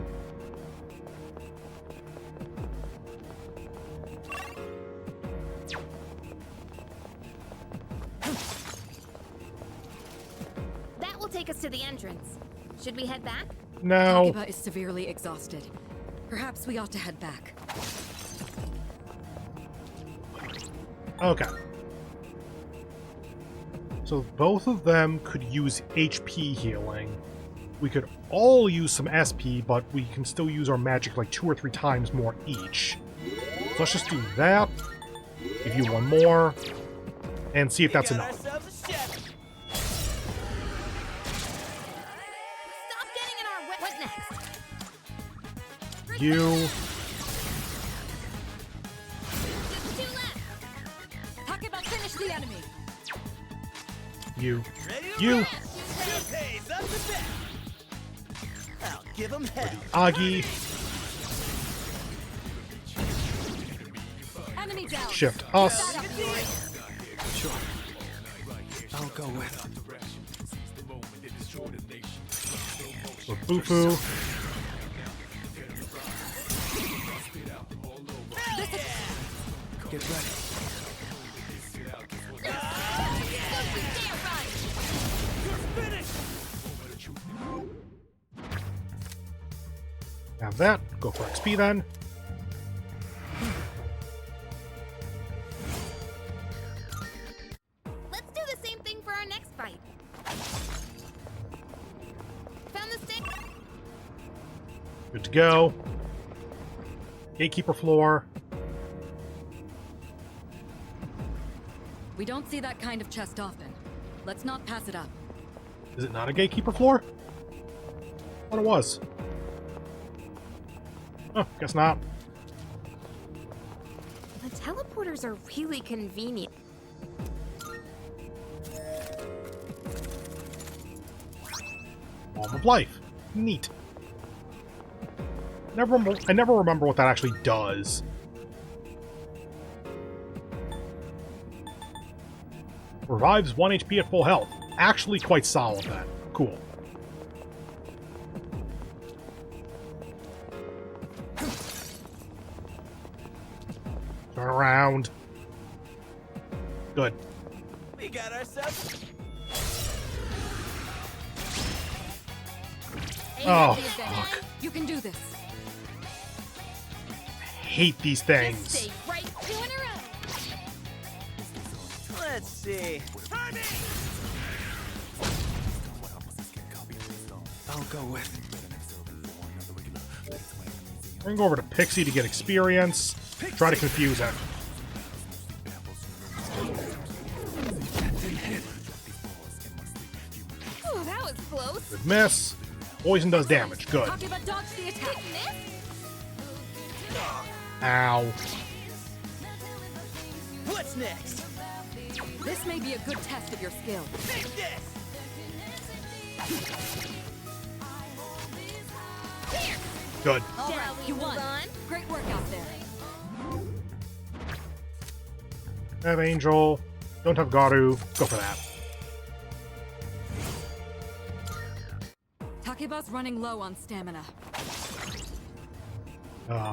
That will take us to the entrance. Should we head back? No. Takeba is severely exhausted. Perhaps we ought to head back. Okay. So both of them could use HP healing. We could all use some SP, but we can still use our magic like 2 or 3 times more each. So let's just do that. Give you one more. And see if that's We got enough. ourselves a chef. Stop getting in our way. What next? You. Just 2 left. Takeba finished the enemy. You. Ready to You. rock. Junpei's up to bat. I'll give him hell. Agi. Enemy down. Shift us. Shut up, Yuri. Sure. I'll go with With Bufu. get ready. Have that. Go for XP then. Let's do the same thing for our next fight. Found the stick. Good to go. Gatekeeper floor. We don't see that kind of chest often. Let's not pass it up. Is it not a gatekeeper floor? Thought it was. Oh, guess not. The teleporters are really convenient. Balm of Life. Neat. I never remember what that actually does. Revives 1 HP at full health. Actually quite solid then. Cool. Turn around. Good. We got ourselves. Oh, The advantage. fuck. You can do this. I hate these things. Stay right 2 in a row. Let's see. Timing! I'll go with We're gonna go over to Pixie to get experience. Try to confuse it. Oh, that was close. Good miss. Poison does damage. Good. Takeba dodged the attack. Ow. What's next? This may be a good test of your skill. Take this! Good. All Shall right, we you move won. on? Great work out there. Have Angel. Don't have Garu. Go for that. Takeba's running low on stamina.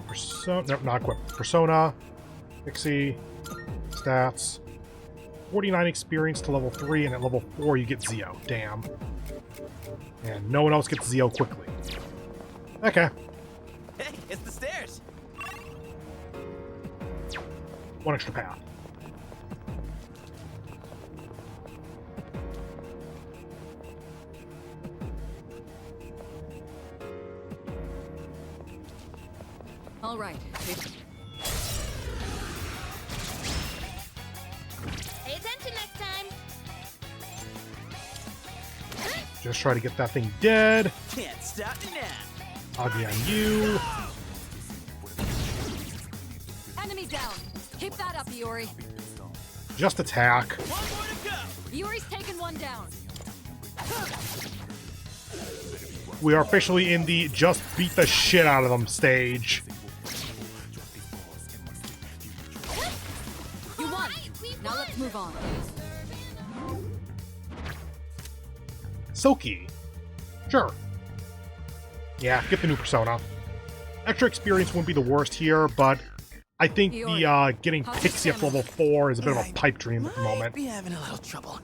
Persona... No, not equipped. Persona. Pixie. Stats. 49 experience to level 3, and at level 4 you get Zeo. Damn. And no one else gets Zeo quickly. Okay. Hey, it's the stairs. One extra path. All right. Pay attention next time. Just try to get that thing dead. Can't stop me now. I'll be on you. Enemy down. Keep that up, Iori. Just attack. One more to go. Iori's taken one down. We are officially in the just beat the shit out of them stage. You won. Now let's move on. Soki. Sure. Yeah, get the new persona. Extra experience wouldn't be the worst here, but I think the getting Pixie up to level 4 is a bit of a pipe dream at the moment. Be having a little trouble.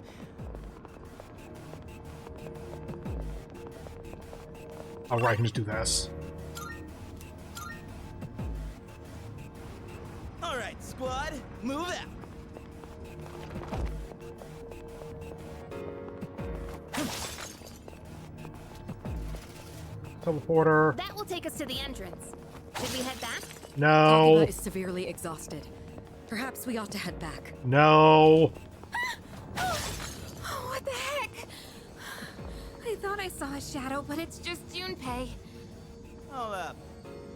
Alright, I can just do this. All right, squad, move out. Teleporter. That will take us to the entrance. Should we head back? No. Takeba is severely exhausted. Perhaps we ought to head back. No. What the heck? I thought I saw a shadow, but it's just Junpei. Hold up.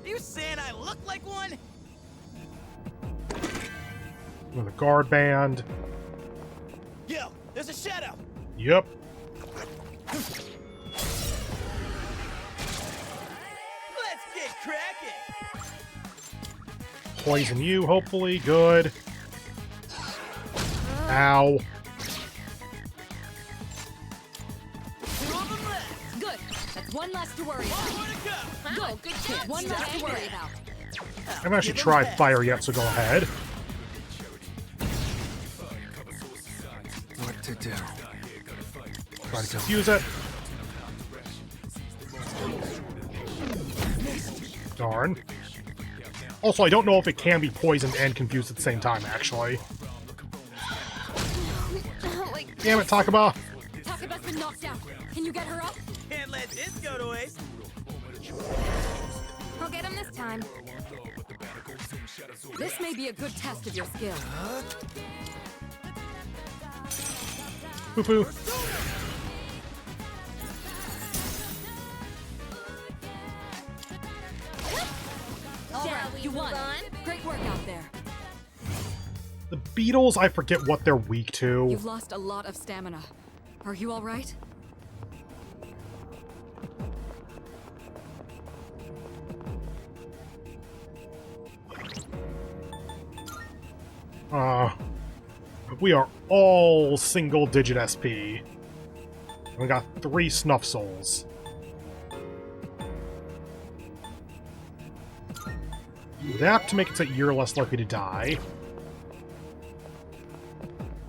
Are you saying I look like one? With a guard band. Yo, there's a shadow. Yep. Let's get cracking. Poison you, hopefully. Good. Ow. Good. That's one less to worry about. Wow, good job. One less to worry about. I haven't actually tried fire yet, so go ahead. What to do? Try to confuse it. Darn. Also, I don't know if it can be poisoned and confused at the same time, actually. Damn it, Takeba! Takeba's been knocked out. Can you get her up? Can't let this go to waste. I'll get him this time. This may be a good test of your skill. Poo-poo. All right, you won. Great work out there. The Beatles, I forget what they're weak to. You've lost a lot of stamina. Are you all right? We are all single-digit SP. We got 3 Snuff Souls. That to make it so you're less likely to die.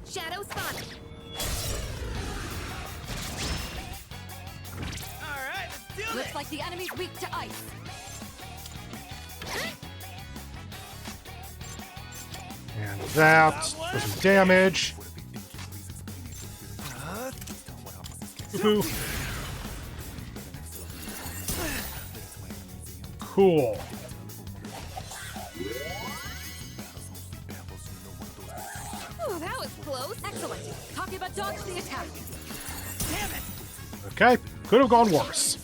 Shadow spotted. All right, let's do Looks this. like the enemy's weak to ice. And that for some damage. Woohoo. Cool. Oh, that was close. Excellent. Takeba dodged the attack. Damn it. Okay, could have gone worse.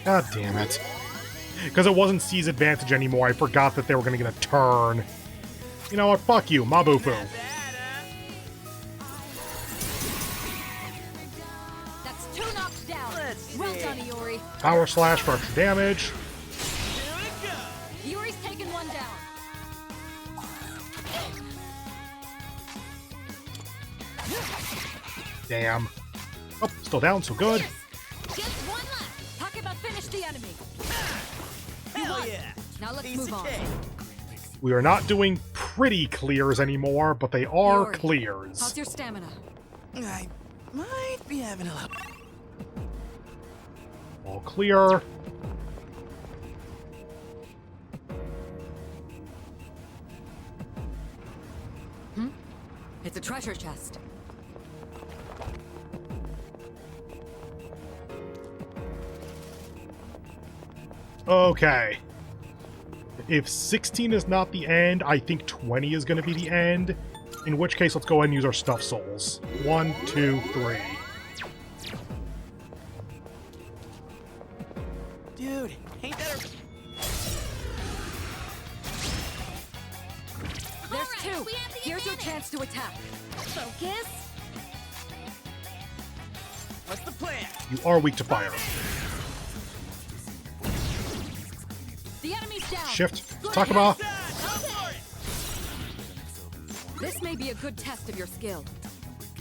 God damn it. Because it wasn't C's advantage anymore, I forgot that they were going to get a turn. You know what? Fuck you, Mabufu. That's 2 knocked down. Let's Well see. done, Iori. Power Slash for extra damage. Here we go. Iori's taken one down. Damn. Oh, still down, so good. Just one left. Talk about finish the enemy. Hell yeah! Now let's Piece move of on. cake. We are not doing pretty clears anymore, but they are Yori, clears. How's your stamina? I might be having a little. All clear. It's a treasure chest. Okay. If 16 is not the end, I think 20 is going to be the end. In which case, let's go ahead and use our stuff souls. 1, 2, 3. Dude, ain't that a... There's two. Here's your chance to attack. Focus. What's the plan? You are weak to fire. The enemy's down. Shift. Takaba. This may be a good test of your skill.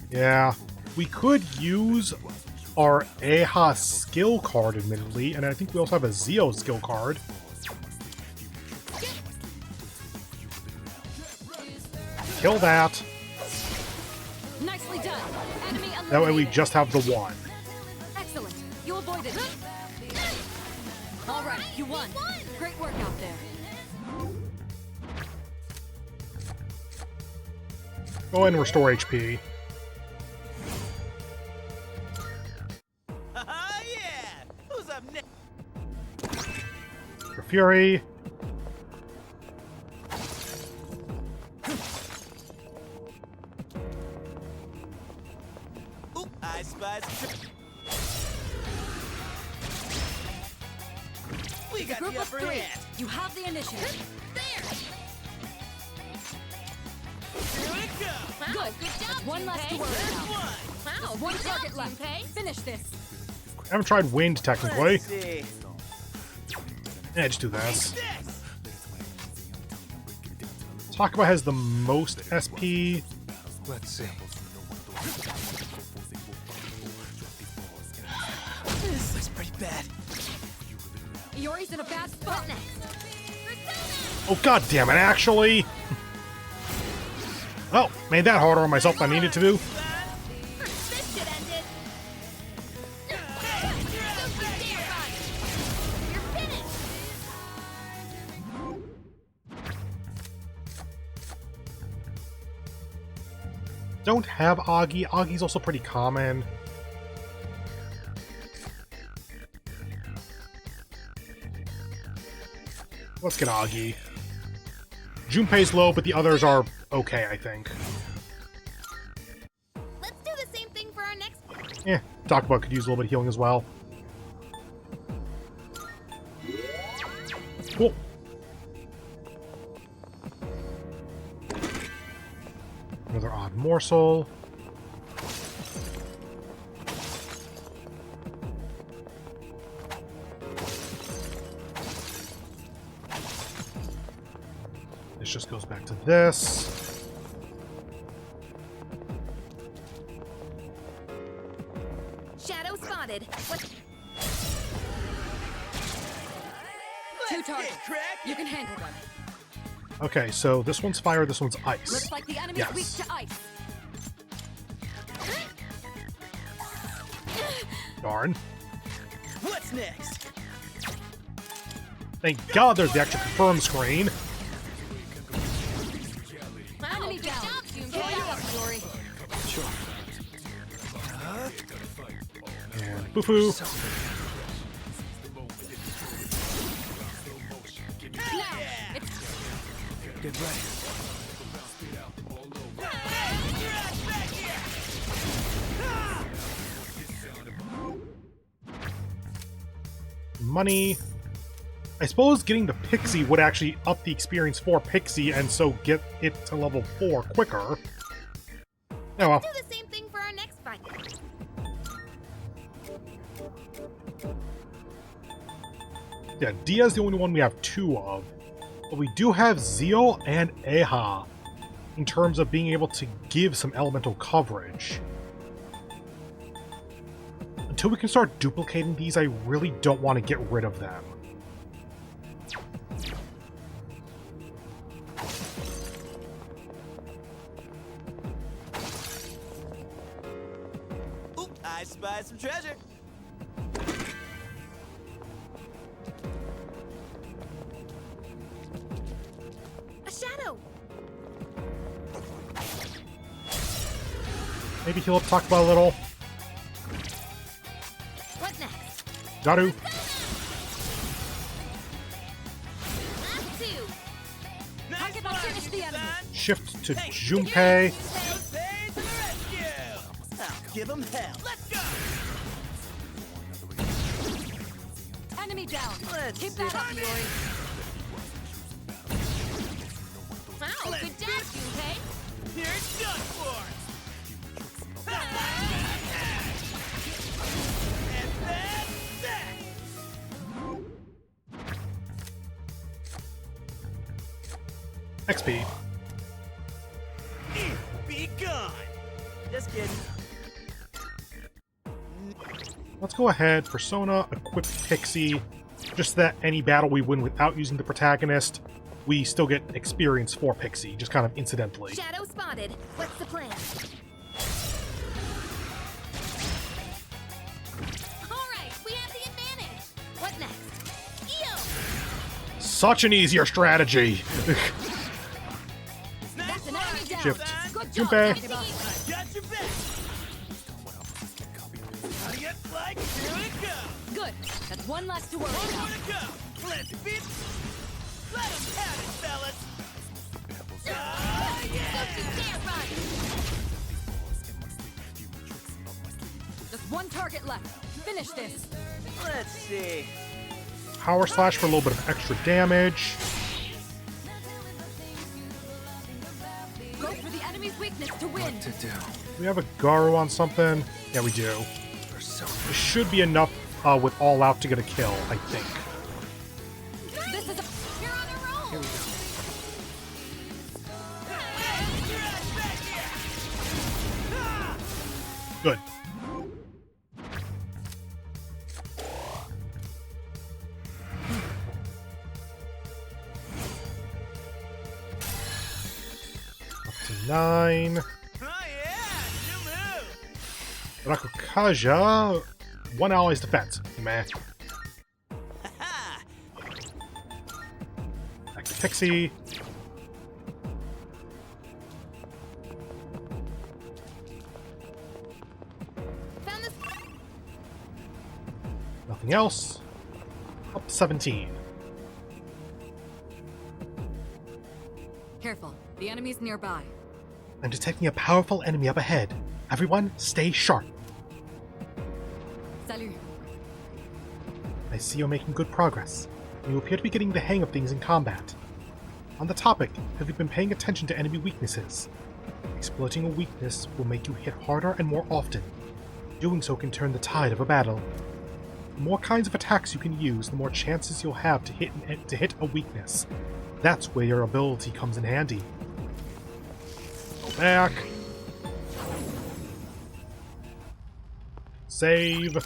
Yeah. We could use our Eha skill card, admittedly, and I think we also have a Zio skill card. Kill that. Nicely done. Enemy eliminated. That way we just have the one. Excellent. You avoided it. All right, you won. Great work out there. Go ahead and restore HP. Yeah! Who's up next? For Fury. Ooh, I spies. We got Group the of upper three. hand. You have the initiative. Here we go. Good. That's one less to worry about. One. One target left. Finish this. I haven't tried wind, technically. Let's see. Yeah, just do this. This. Takaba has the most SP. Let's see. This looks pretty bad. Iori's in a bad spot. Oh, god damn it, actually! Oh, made that harder on myself than I needed to do. This should end it. You're finished. Don't have Augie. Augie's also pretty common. Let's get Augie. Junpei's low, but the others are okay, I think. Let's do the same thing for our next one. Takaba could use a little bit of healing as well. Cool. Another odd morsel. This just goes back to this. Shadow spotted. What? Two targets. Crack. You can handle them. Okay, so this one's fire, this one's ice. Looks like the enemy's Yes. weak to ice. Darn. What's next? Thank God there's the extra confirm screen. Enemy down. Get back up, Iori. And Bufu. Now, it's Get ready. Money. I suppose getting the Pixie would actually up the experience for Pixie and so get it to level 4 quicker. Oh well. Do the same thing for our next fight. Yeah, Dia's the only one we have 2 of. But we do have Zio and Eha in terms of being able to give some elemental coverage. until we can start duplicating these, I really don't want to get rid of them. Oop, I spy some treasure. A shadow! Maybe he'll talk about a little. What next? Garu. Last two! Nice Target will finish the enemy. Shift to Junpei. Give him hell. Let's go. Enemy down. Let's Keep that up, Yuri. Wow, good dash, Junpei! Here it's done for. And that's that. XP. Be gone. Just kidding. Let's go ahead, Persona, equip Pixie, just that any battle we win without using the protagonist, we still get experience for Pixie, just kind of incidentally. Shadow spotted. What's the plan? Alright, we have the advantage! What next? Eo! Such an easier strategy! That's an enemy down. Shift. Good job, Junpei. Takeba. I got your back. How do you like? Here we go. Good. That's one less to worry One about. more to go. Let's beat. Let him have it, fellas. Don't you dare run! Just one target left. Finish this. Let's see. Power Slash for a little bit of extra damage. Go for the enemy's weakness to win. To do. We have a Garu on something. Yeah, we do. This should be enough with All Out to get a kill, I think. This is a... You're on a roll! Good. Up to 9. Oh yeah, new move. Rakukaja, 1 ally's defense. Meh. Ha! Back to Pixie. Found this... Nothing else. Up to 17. Careful. The enemy's nearby. I'm detecting a powerful enemy up ahead. Everyone, stay sharp. Salut. I see you're making good progress. You appear to be getting the hang of things in combat. On the topic, have you been paying attention to enemy weaknesses? Exploiting a weakness will make you hit harder and more often. Doing so can turn the tide of a battle. The more kinds of attacks you can use, the more chances you'll have to hit a weakness. That's where your ability comes in handy. Go back. Save.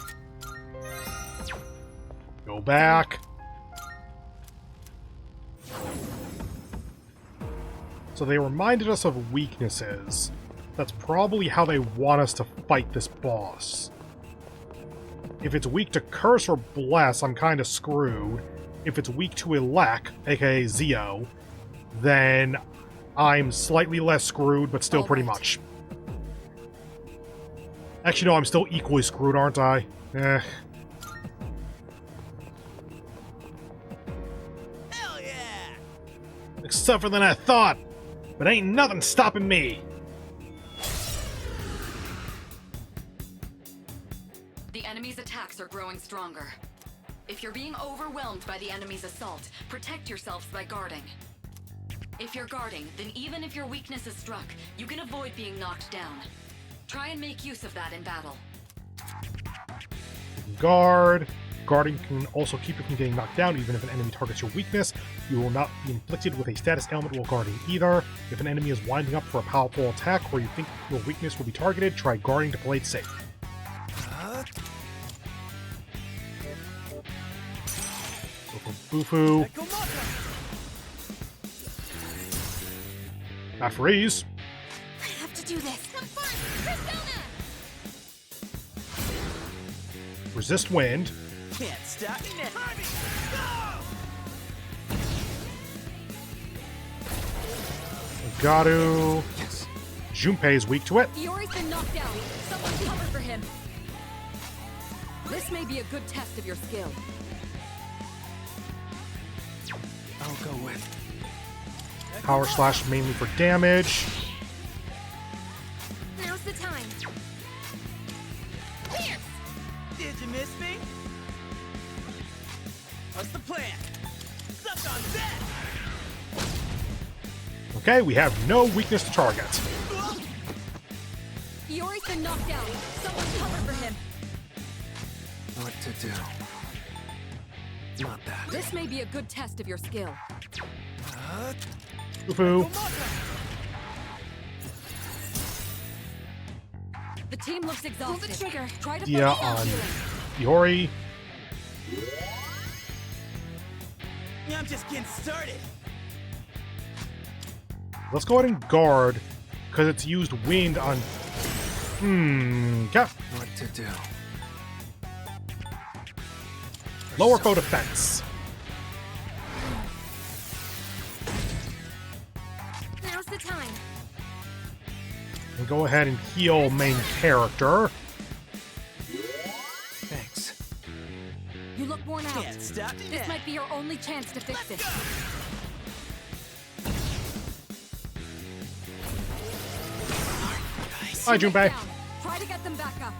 Go back. So they reminded us of weaknesses. That's probably how they want us to fight this boss. If it's weak to Curse or Bless, I'm kind of screwed. If it's weak to Elec, aka Zeo, then I'm slightly less screwed, but still pretty much. Actually, no, I'm still equally screwed, aren't I? Eh. Hell yeah! Looks tougher than I thought, but ain't nothing stopping me. The enemy's attacks are growing stronger. If you're being overwhelmed by the enemy's assault, protect yourselves by guarding. If you're guarding, then even if your weakness is struck, you can avoid being knocked down. Try and make use of that in battle. Guard. Guarding can also keep you from getting knocked down even if an enemy targets your weakness. You will not be inflicted with a status ailment while guarding either. If an enemy is winding up for a powerful attack or you think your weakness will be targeted, try guarding to play it safe. Foo-foo. Not freeze. I have to do this. Resist wind. Can't stop me now. Garu. Junpei's weak to it. Iori's been knocked down. Someone cover for him. This may be a good test of your skill. I'll go with. Power slash mainly for damage. Now's the time. Did you miss me? What's the plan? Suck on that! Okay, we have no weakness to target. Iori's been knocked down. Someone cover for him. What to do? Not that. This may be a good test of your skill. Foo-foo. The team looks exhausted. Pull the trigger. Try to Yeah, focus on healing. Iori. Yeah, I'm just getting started. Let's go ahead and guard, because it's used wind on... Okay. What to do? Lower foe defense. Now's the time. And go ahead and heal main character. Thanks. You look worn out. Can't stop me This now. might be your only chance to fix it. Hi, Junpei. Down. Try to get them back up.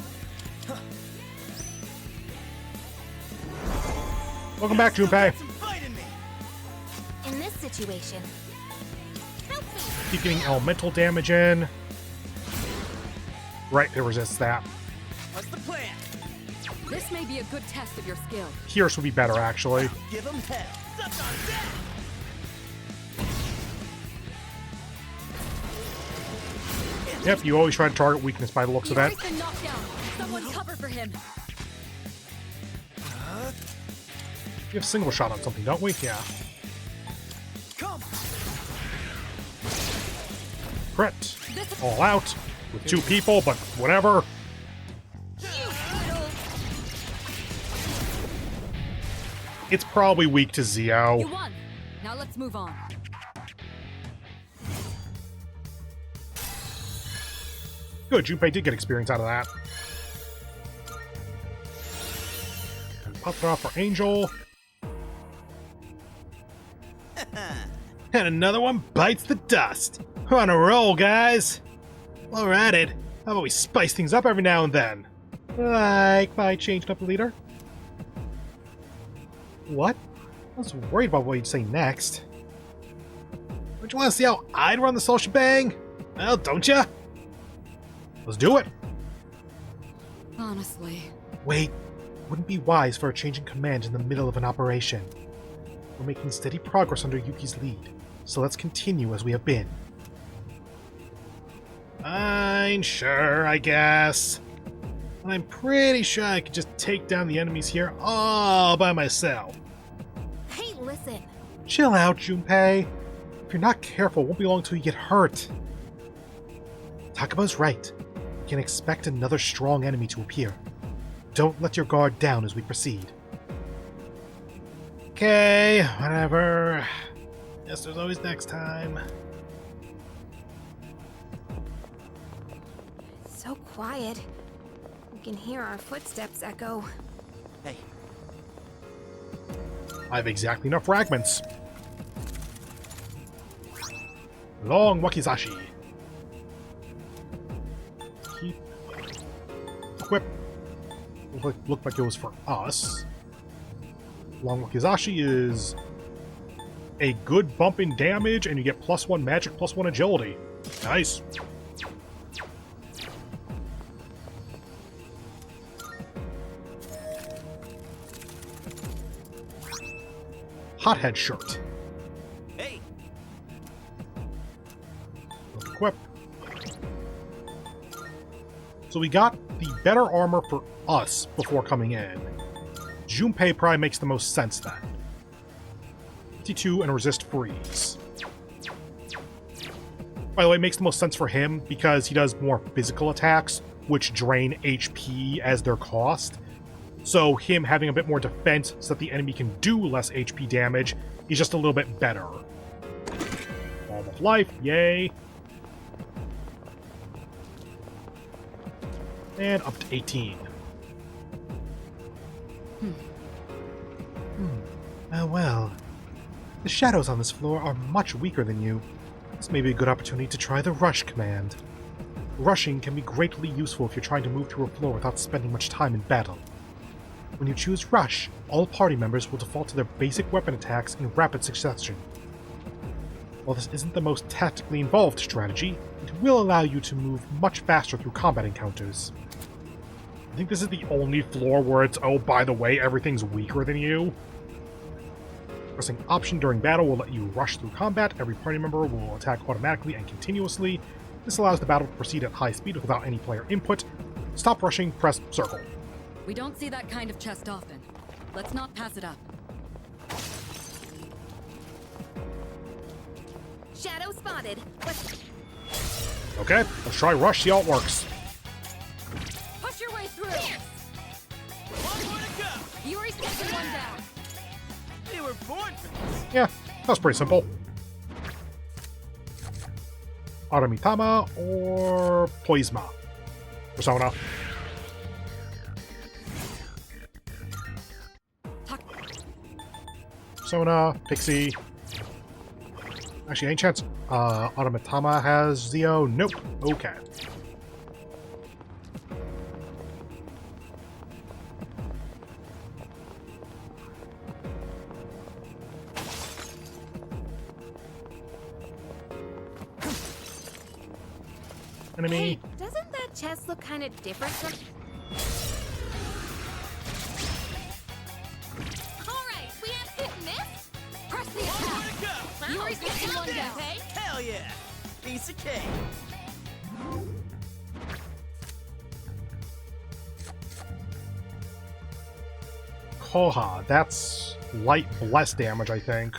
Welcome back, Junpei. Some fight in me. In this situation, help me. Keep getting elemental damage in. Right, it resists that. What's the plan? This may be a good test of your skill. Pierce would be better, actually. Give them hell. Suck on that! Yep, you always try to target weakness by the looks of that. Iori's been knocked down. Someone cover for him. You have single shot on something, don't we? Yeah. Come. Crit. All out. With 2 people, but whatever. It's probably weak to You Zio. won. Now let's move on. Good, Junpei did get experience out of that. And pop it off for Angel. And another one bites the dust. We're on a roll, guys. While we're at it, how about we spice things up every now and then? Like by changing up the leader? What? I was worried about what you'd say next. Don't you want to see how I'd run the social shebang? Well, don't ya? Let's do it! Honestly. Wait, wouldn't be wise for a change in command in the middle of an operation. We're making steady progress under Yuki's lead, so let's continue as we have been. Fine, sure, I guess. And I'm pretty sure I could just take down the enemies here all by myself. Hey, listen. Chill out, Junpei. If you're not careful, it won't be long till you get hurt. Takaba's right. You can expect another strong enemy to appear. Don't let your guard down as we proceed. Okay, whatever. Guess there's always next time. So quiet. We can hear our footsteps echo. Hey, I have exactly enough fragments. Long Wakizashi. Keep. Equip. Looked like it was for us. Long Wakizashi is a good bump in damage, and you get +1 magic, +1 agility. Nice. Hothead shirt. hey, Equip. So we got the better armor for us before coming in. Junpei probably makes the most sense then. 52 and resist freeze. By the way, it makes the most sense for him because he does more physical attacks, which drain HP as their cost. So him having a bit more defense so that the enemy can do less HP damage is just a little bit better. All of life, yay. And up to 18. Well. The shadows on this floor are much weaker than you. This may be a good opportunity to try the rush command. Rushing can be greatly useful if you're trying to move through a floor without spending much time in battle. When you choose rush, all party members will default to their basic weapon attacks in rapid succession. While this isn't the most tactically involved strategy, it will allow you to move much faster through combat encounters. I think this is the only floor where it's, oh, by the way, everything's weaker than you. Pressing Option during battle will let you rush through combat. Every party member will attack automatically and continuously. This allows the battle to proceed at high speed without any player input. Stop rushing, press circle. We don't see that kind of chest often. Let's not pass it up. Shadow spotted. Okay, let's try rush, see how it works. Push your way through! One more to go! Yuri's taking one down. They were born for this. Yeah, that's pretty simple. Aramitama or Poisma. Persona. Persona, Pixie. Actually, any chance Aramitama has Zio? Nope. Okay. Enemy. Hey, doesn't that chest look kind of different from... Alright, we have hit and miss? Press the attack! Go! Yuri's taking one down. Hey, hell yeah! Piece of cake. Koha, that's light bless damage, I think.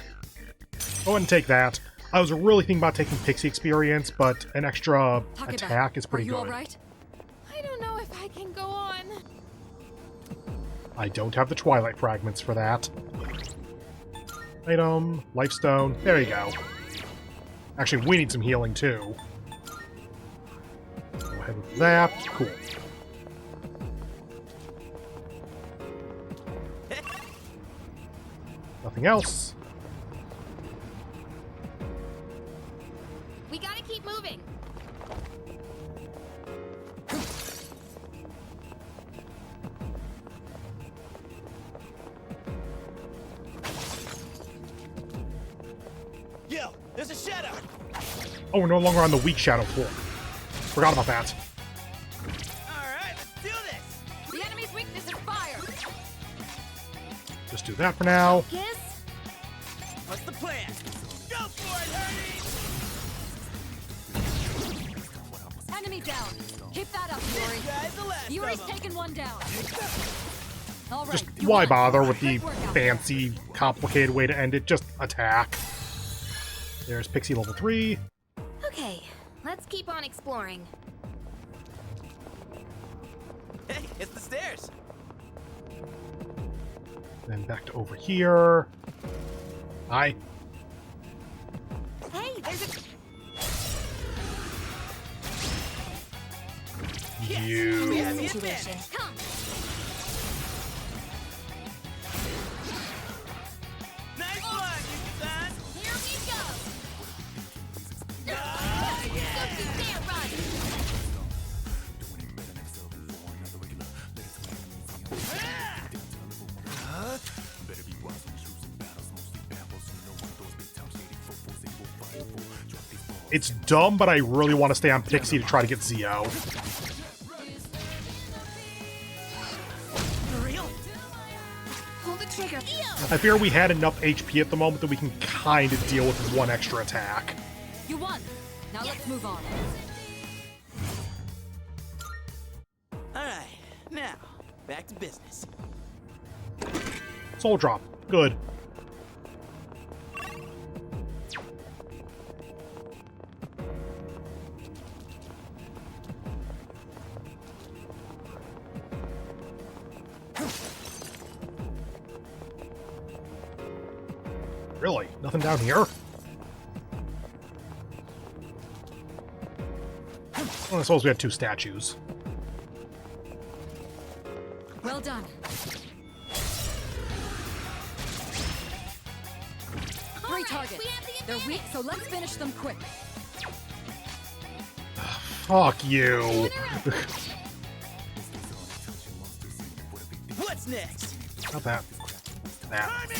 Go ahead and take that. I was really thinking about taking Pixie experience, but an extra attack is pretty Are you good. alright? I don't know if I can go on. I don't have the Twilight fragments for that. Item, Lifestone, there you go. Actually, we need some healing too. Go ahead with that, cool. Nothing else. We gotta keep moving. Yo, there's a shadow. Oh, we're no longer on the weak shadow floor. Forgot about that. Alright, let's do this. The enemy's weakness is fire! Just do that for now. Kiss? What's the plan? Go for it, Hurdy! Enemy down! Keep that up, Yuri! Guy's the last Yuri's of 'em. taking one down! Alright, Just you why won. bother with the Great work out there. fancy, complicated way to end it? Just attack. There's Pixie level 3. Okay, let's keep on exploring. Hey, it's the stairs. Then back to over here. Hi. Hey, there's a... You. We have the situation. advantage. Come. Nice one, Yuki-san. Here we go. Oh, yeah. Don't you dare run. It's dumb, but I really want to stay on Pixie to try to get Zio. For real? Pull the trigger. I fear we had enough HP at the moment that we can kind of deal with one extra attack. You won! Now let's move on. Alright, now, back to business. Soul drop. Good. Really? Nothing down here? Well, I suppose we had 2 statues. Well done. Three targets. They're weak, so let's finish them quick. Fuck you. What's next? Not that. That.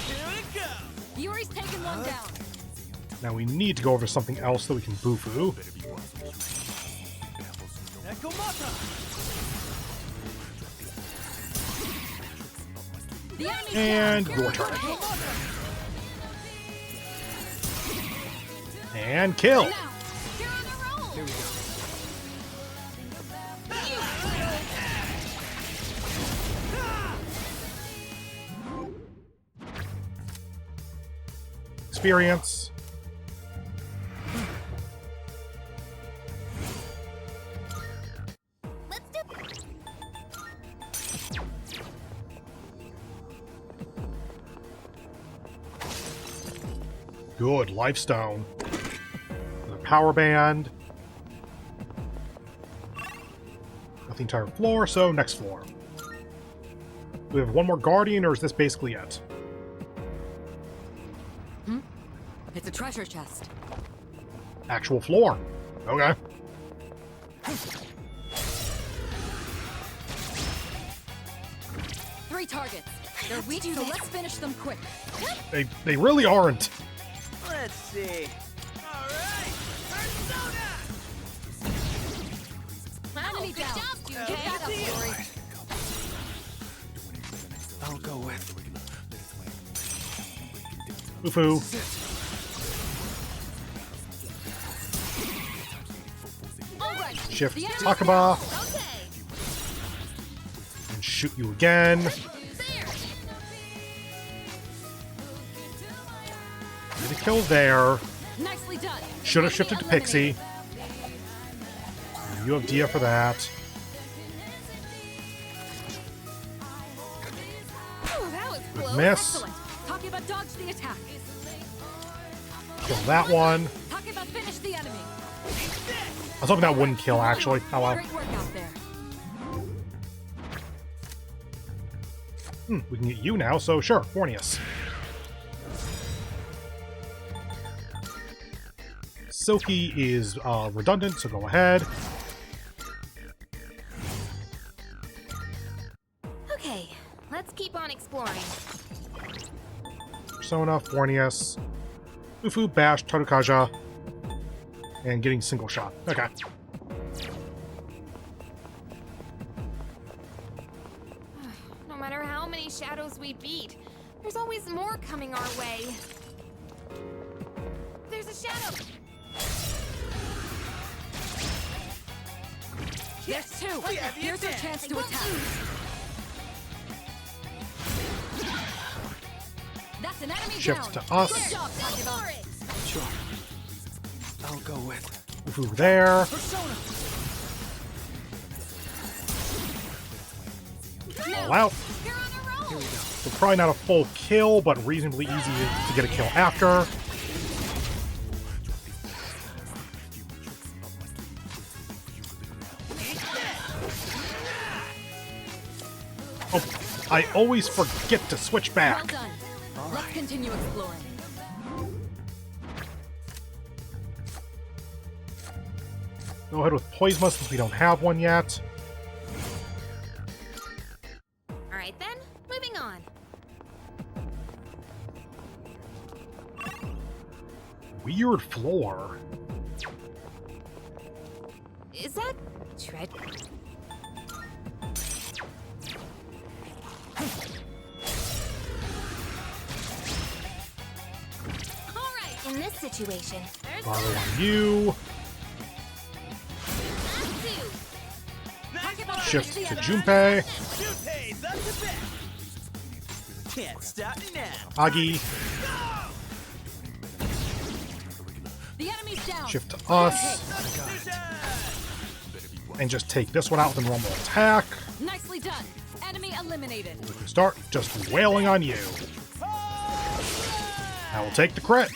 Here we go. Yuri's taken one down. Now we need to go over something else so we can bufu. And your turn. And kill. Here we go. Experience. Let's do. Good. Lifestone. The power band. Got the entire floor, so next floor. We have one more guardian, or is this basically it? It's a treasure chest. Actual floor. Okay. Three targets. They're weak, so let's finish them quick. They really aren't. Let's see. All right, persona. Enemy down. Get that up, Yuri. I'll go with. Bufu. All right. Shift The enemy's Takaba. Okay. And shoot you again. There. Get a kill there. Nicely done. Should have shifted to Pixie. You have Dia for that. Oh, that was Good close. miss. Excellent. Takeba dodged the attack. Kill that one. Takeba finished the enemy. I was hoping that wouldn't kill, actually. Oh well. Great work out there. We can get you now, so sure, Fornius. Silky is redundant, so go ahead. Okay, let's keep on exploring. Persona, Fornius, Ufu, Bash, Tarukaja, and getting single shot. Okay. No matter how many shadows we beat, there's always more coming our way. There's a shadow! There's two. Here's your chance to attack. That's an enemy Shift down. to us. Good job, Takeba. Sure. I'll go with. Ufu there. All out. You're on a roll. So probably not a full kill, but reasonably easy to get a kill after. Oh, I always forget to switch Well back. done. Let's continue exploring. Go ahead with Poisma since we don't have one yet. Alright then, moving on. Weird floor. Is that tread? Alright, in this situation, there's Follow on you. Takeba Shift finished to the enemy. Junpei. Junpei's up to bat. Can't stop now. Agi. The enemy's down. Shift to us. And just take this one out with a normal attack. Nicely done. Enemy eliminated. We can start just wailing on you. I will take the crit.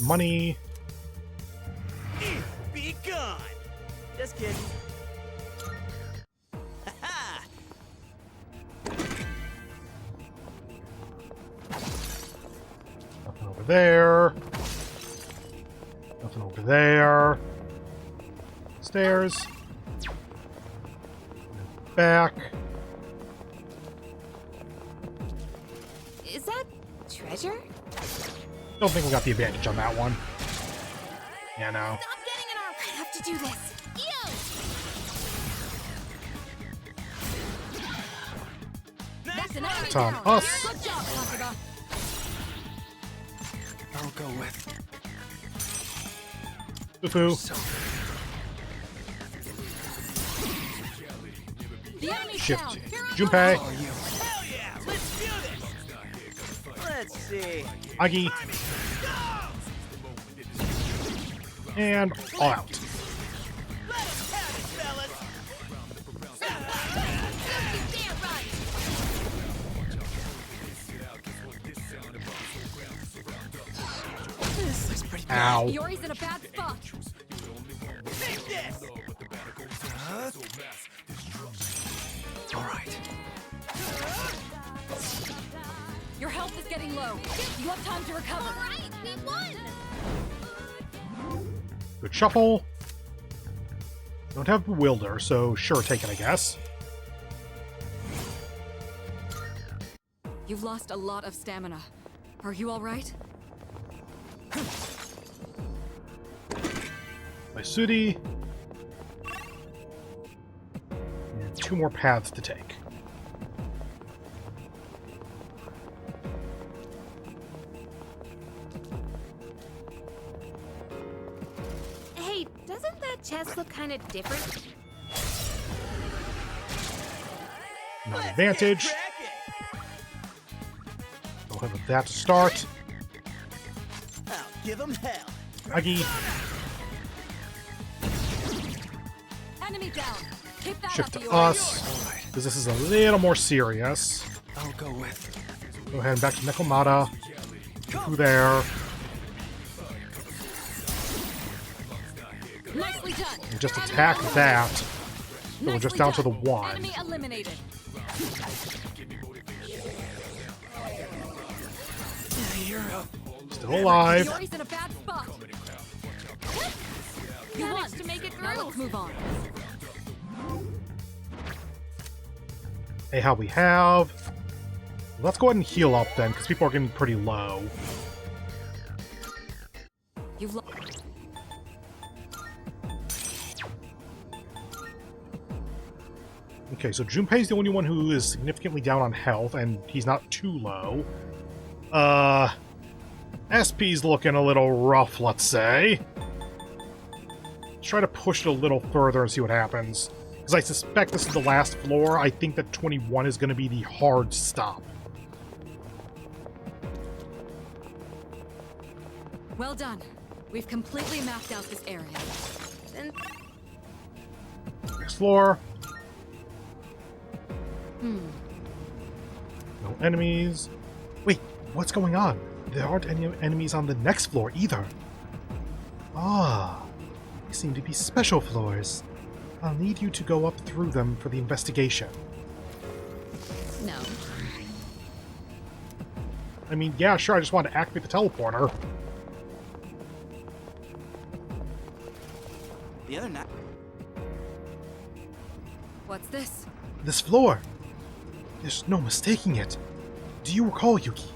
Money. Be gone. Just kidding. Ha-ha. Nothing over there. Nothing over there. Stairs. Back. Is that treasure? Don't think we got the advantage on that one. Yeah, no. Stop getting in our way. I have to do this. That's an enemy It's on down. us. Good job, Takeba. I'll go with Foo-foo. The enemy's Shift. down. Junpei. Hell yeah! Let's do this! Let's see. Agi. And all out. Let us have it, fellas! This looks pretty good. Ow. Yori's in a bad spot. Take this! All right. Your health is getting low. You have time to recover. All right, we won. Good shuffle. Don't have Bewilder, so sure, take it, I guess. You've lost a lot of stamina. Are you all right? My Sudi. And 2 more paths to take. Hey, doesn't that chest look kind of different? No advantage. Don't have that to start. I'll give them hell. Agi. Enemy down. Keep that Shift up, to Iori. us. Because this is a little more serious. I'll go with Go ahead and back to Nekomata. Through there. Nicely done. And just attack that. So we're just down to the 1. Enemy eliminated. Still alive. Yori's in a bad spot. You Managed to make it Now through. let's move on. Hey, how we have. Let's go ahead and heal up then, because people are getting pretty low. You've lost. Okay, so Junpei's the only one who is significantly down on health, and he's not too low. SP's looking a little rough, let's say. Let's try to push it a little further and see what happens. Because I suspect this is the last floor. I think that 21 is going to be the hard stop. Well done. We've completely mapped out this area. Next floor. Hmm. No enemies. Wait, what's going on? There aren't any enemies on the next floor either. Ah, they seem to be special floors. I'll need you to go up through them for the investigation. No. I mean, yeah, sure, I just want to activate the teleporter. The other night. What's this? This floor. There's no mistaking it. Do you recall, Yuki,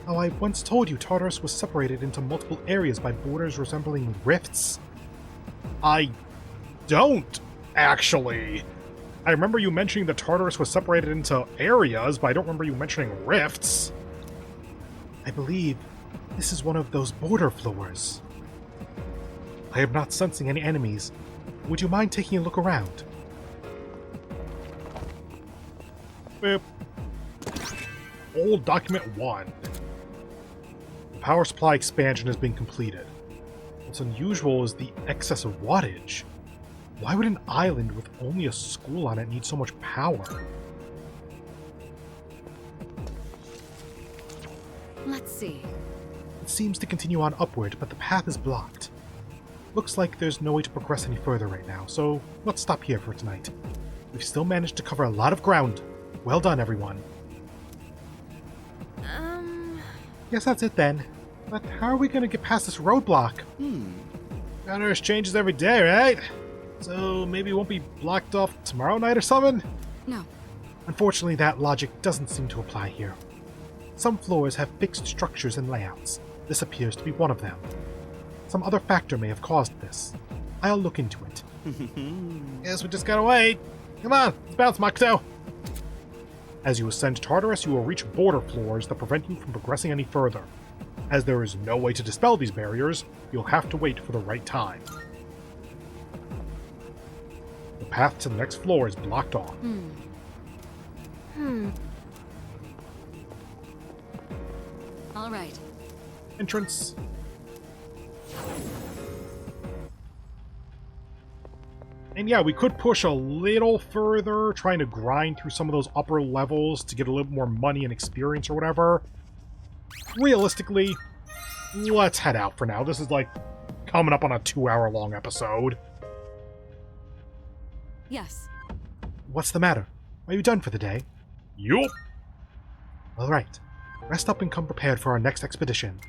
how I once told you Tartarus was separated into multiple areas by borders resembling rifts? I don't, actually. I remember you mentioning that Tartarus was separated into areas, but I don't remember you mentioning rifts. I believe this is one of those border floors. I am not sensing any enemies. Would you mind taking a look around? Boop. Old Document 1. The power supply expansion has been completed. What's unusual is the excess of wattage. Why would an island with only a school on it need so much power? Let's see. It seems to continue on upward, but the path is blocked. Looks like there's no way to progress any further right now, so let's stop here for tonight. We've still managed to cover a lot of ground. Well done, everyone. Guess that's it then. But how are we going to get past this roadblock? Tartarus changes every day, right? So maybe it won't be blocked off tomorrow night or something? No. Unfortunately, that logic doesn't seem to apply here. Some floors have fixed structures and layouts. This appears to be one of them. Some other factor may have caused this. I'll look into it. Guess we just gotta wait. Come on, let's bounce, Moxo! As you ascend Tartarus, you will reach border floors that prevent you from progressing any further. As there is no way to dispel these barriers, you'll have to wait for the right time. The path to the next floor is blocked off. All right. Entrance. And yeah, we could push a little further, trying to grind through some of those upper levels to get a little more money and experience or whatever. Realistically, let's head out for now. This is like coming up on a 2-hour-long episode. Yes. What's the matter? Are you done for the day? Yup. Alright. Rest up and come prepared for our next expedition.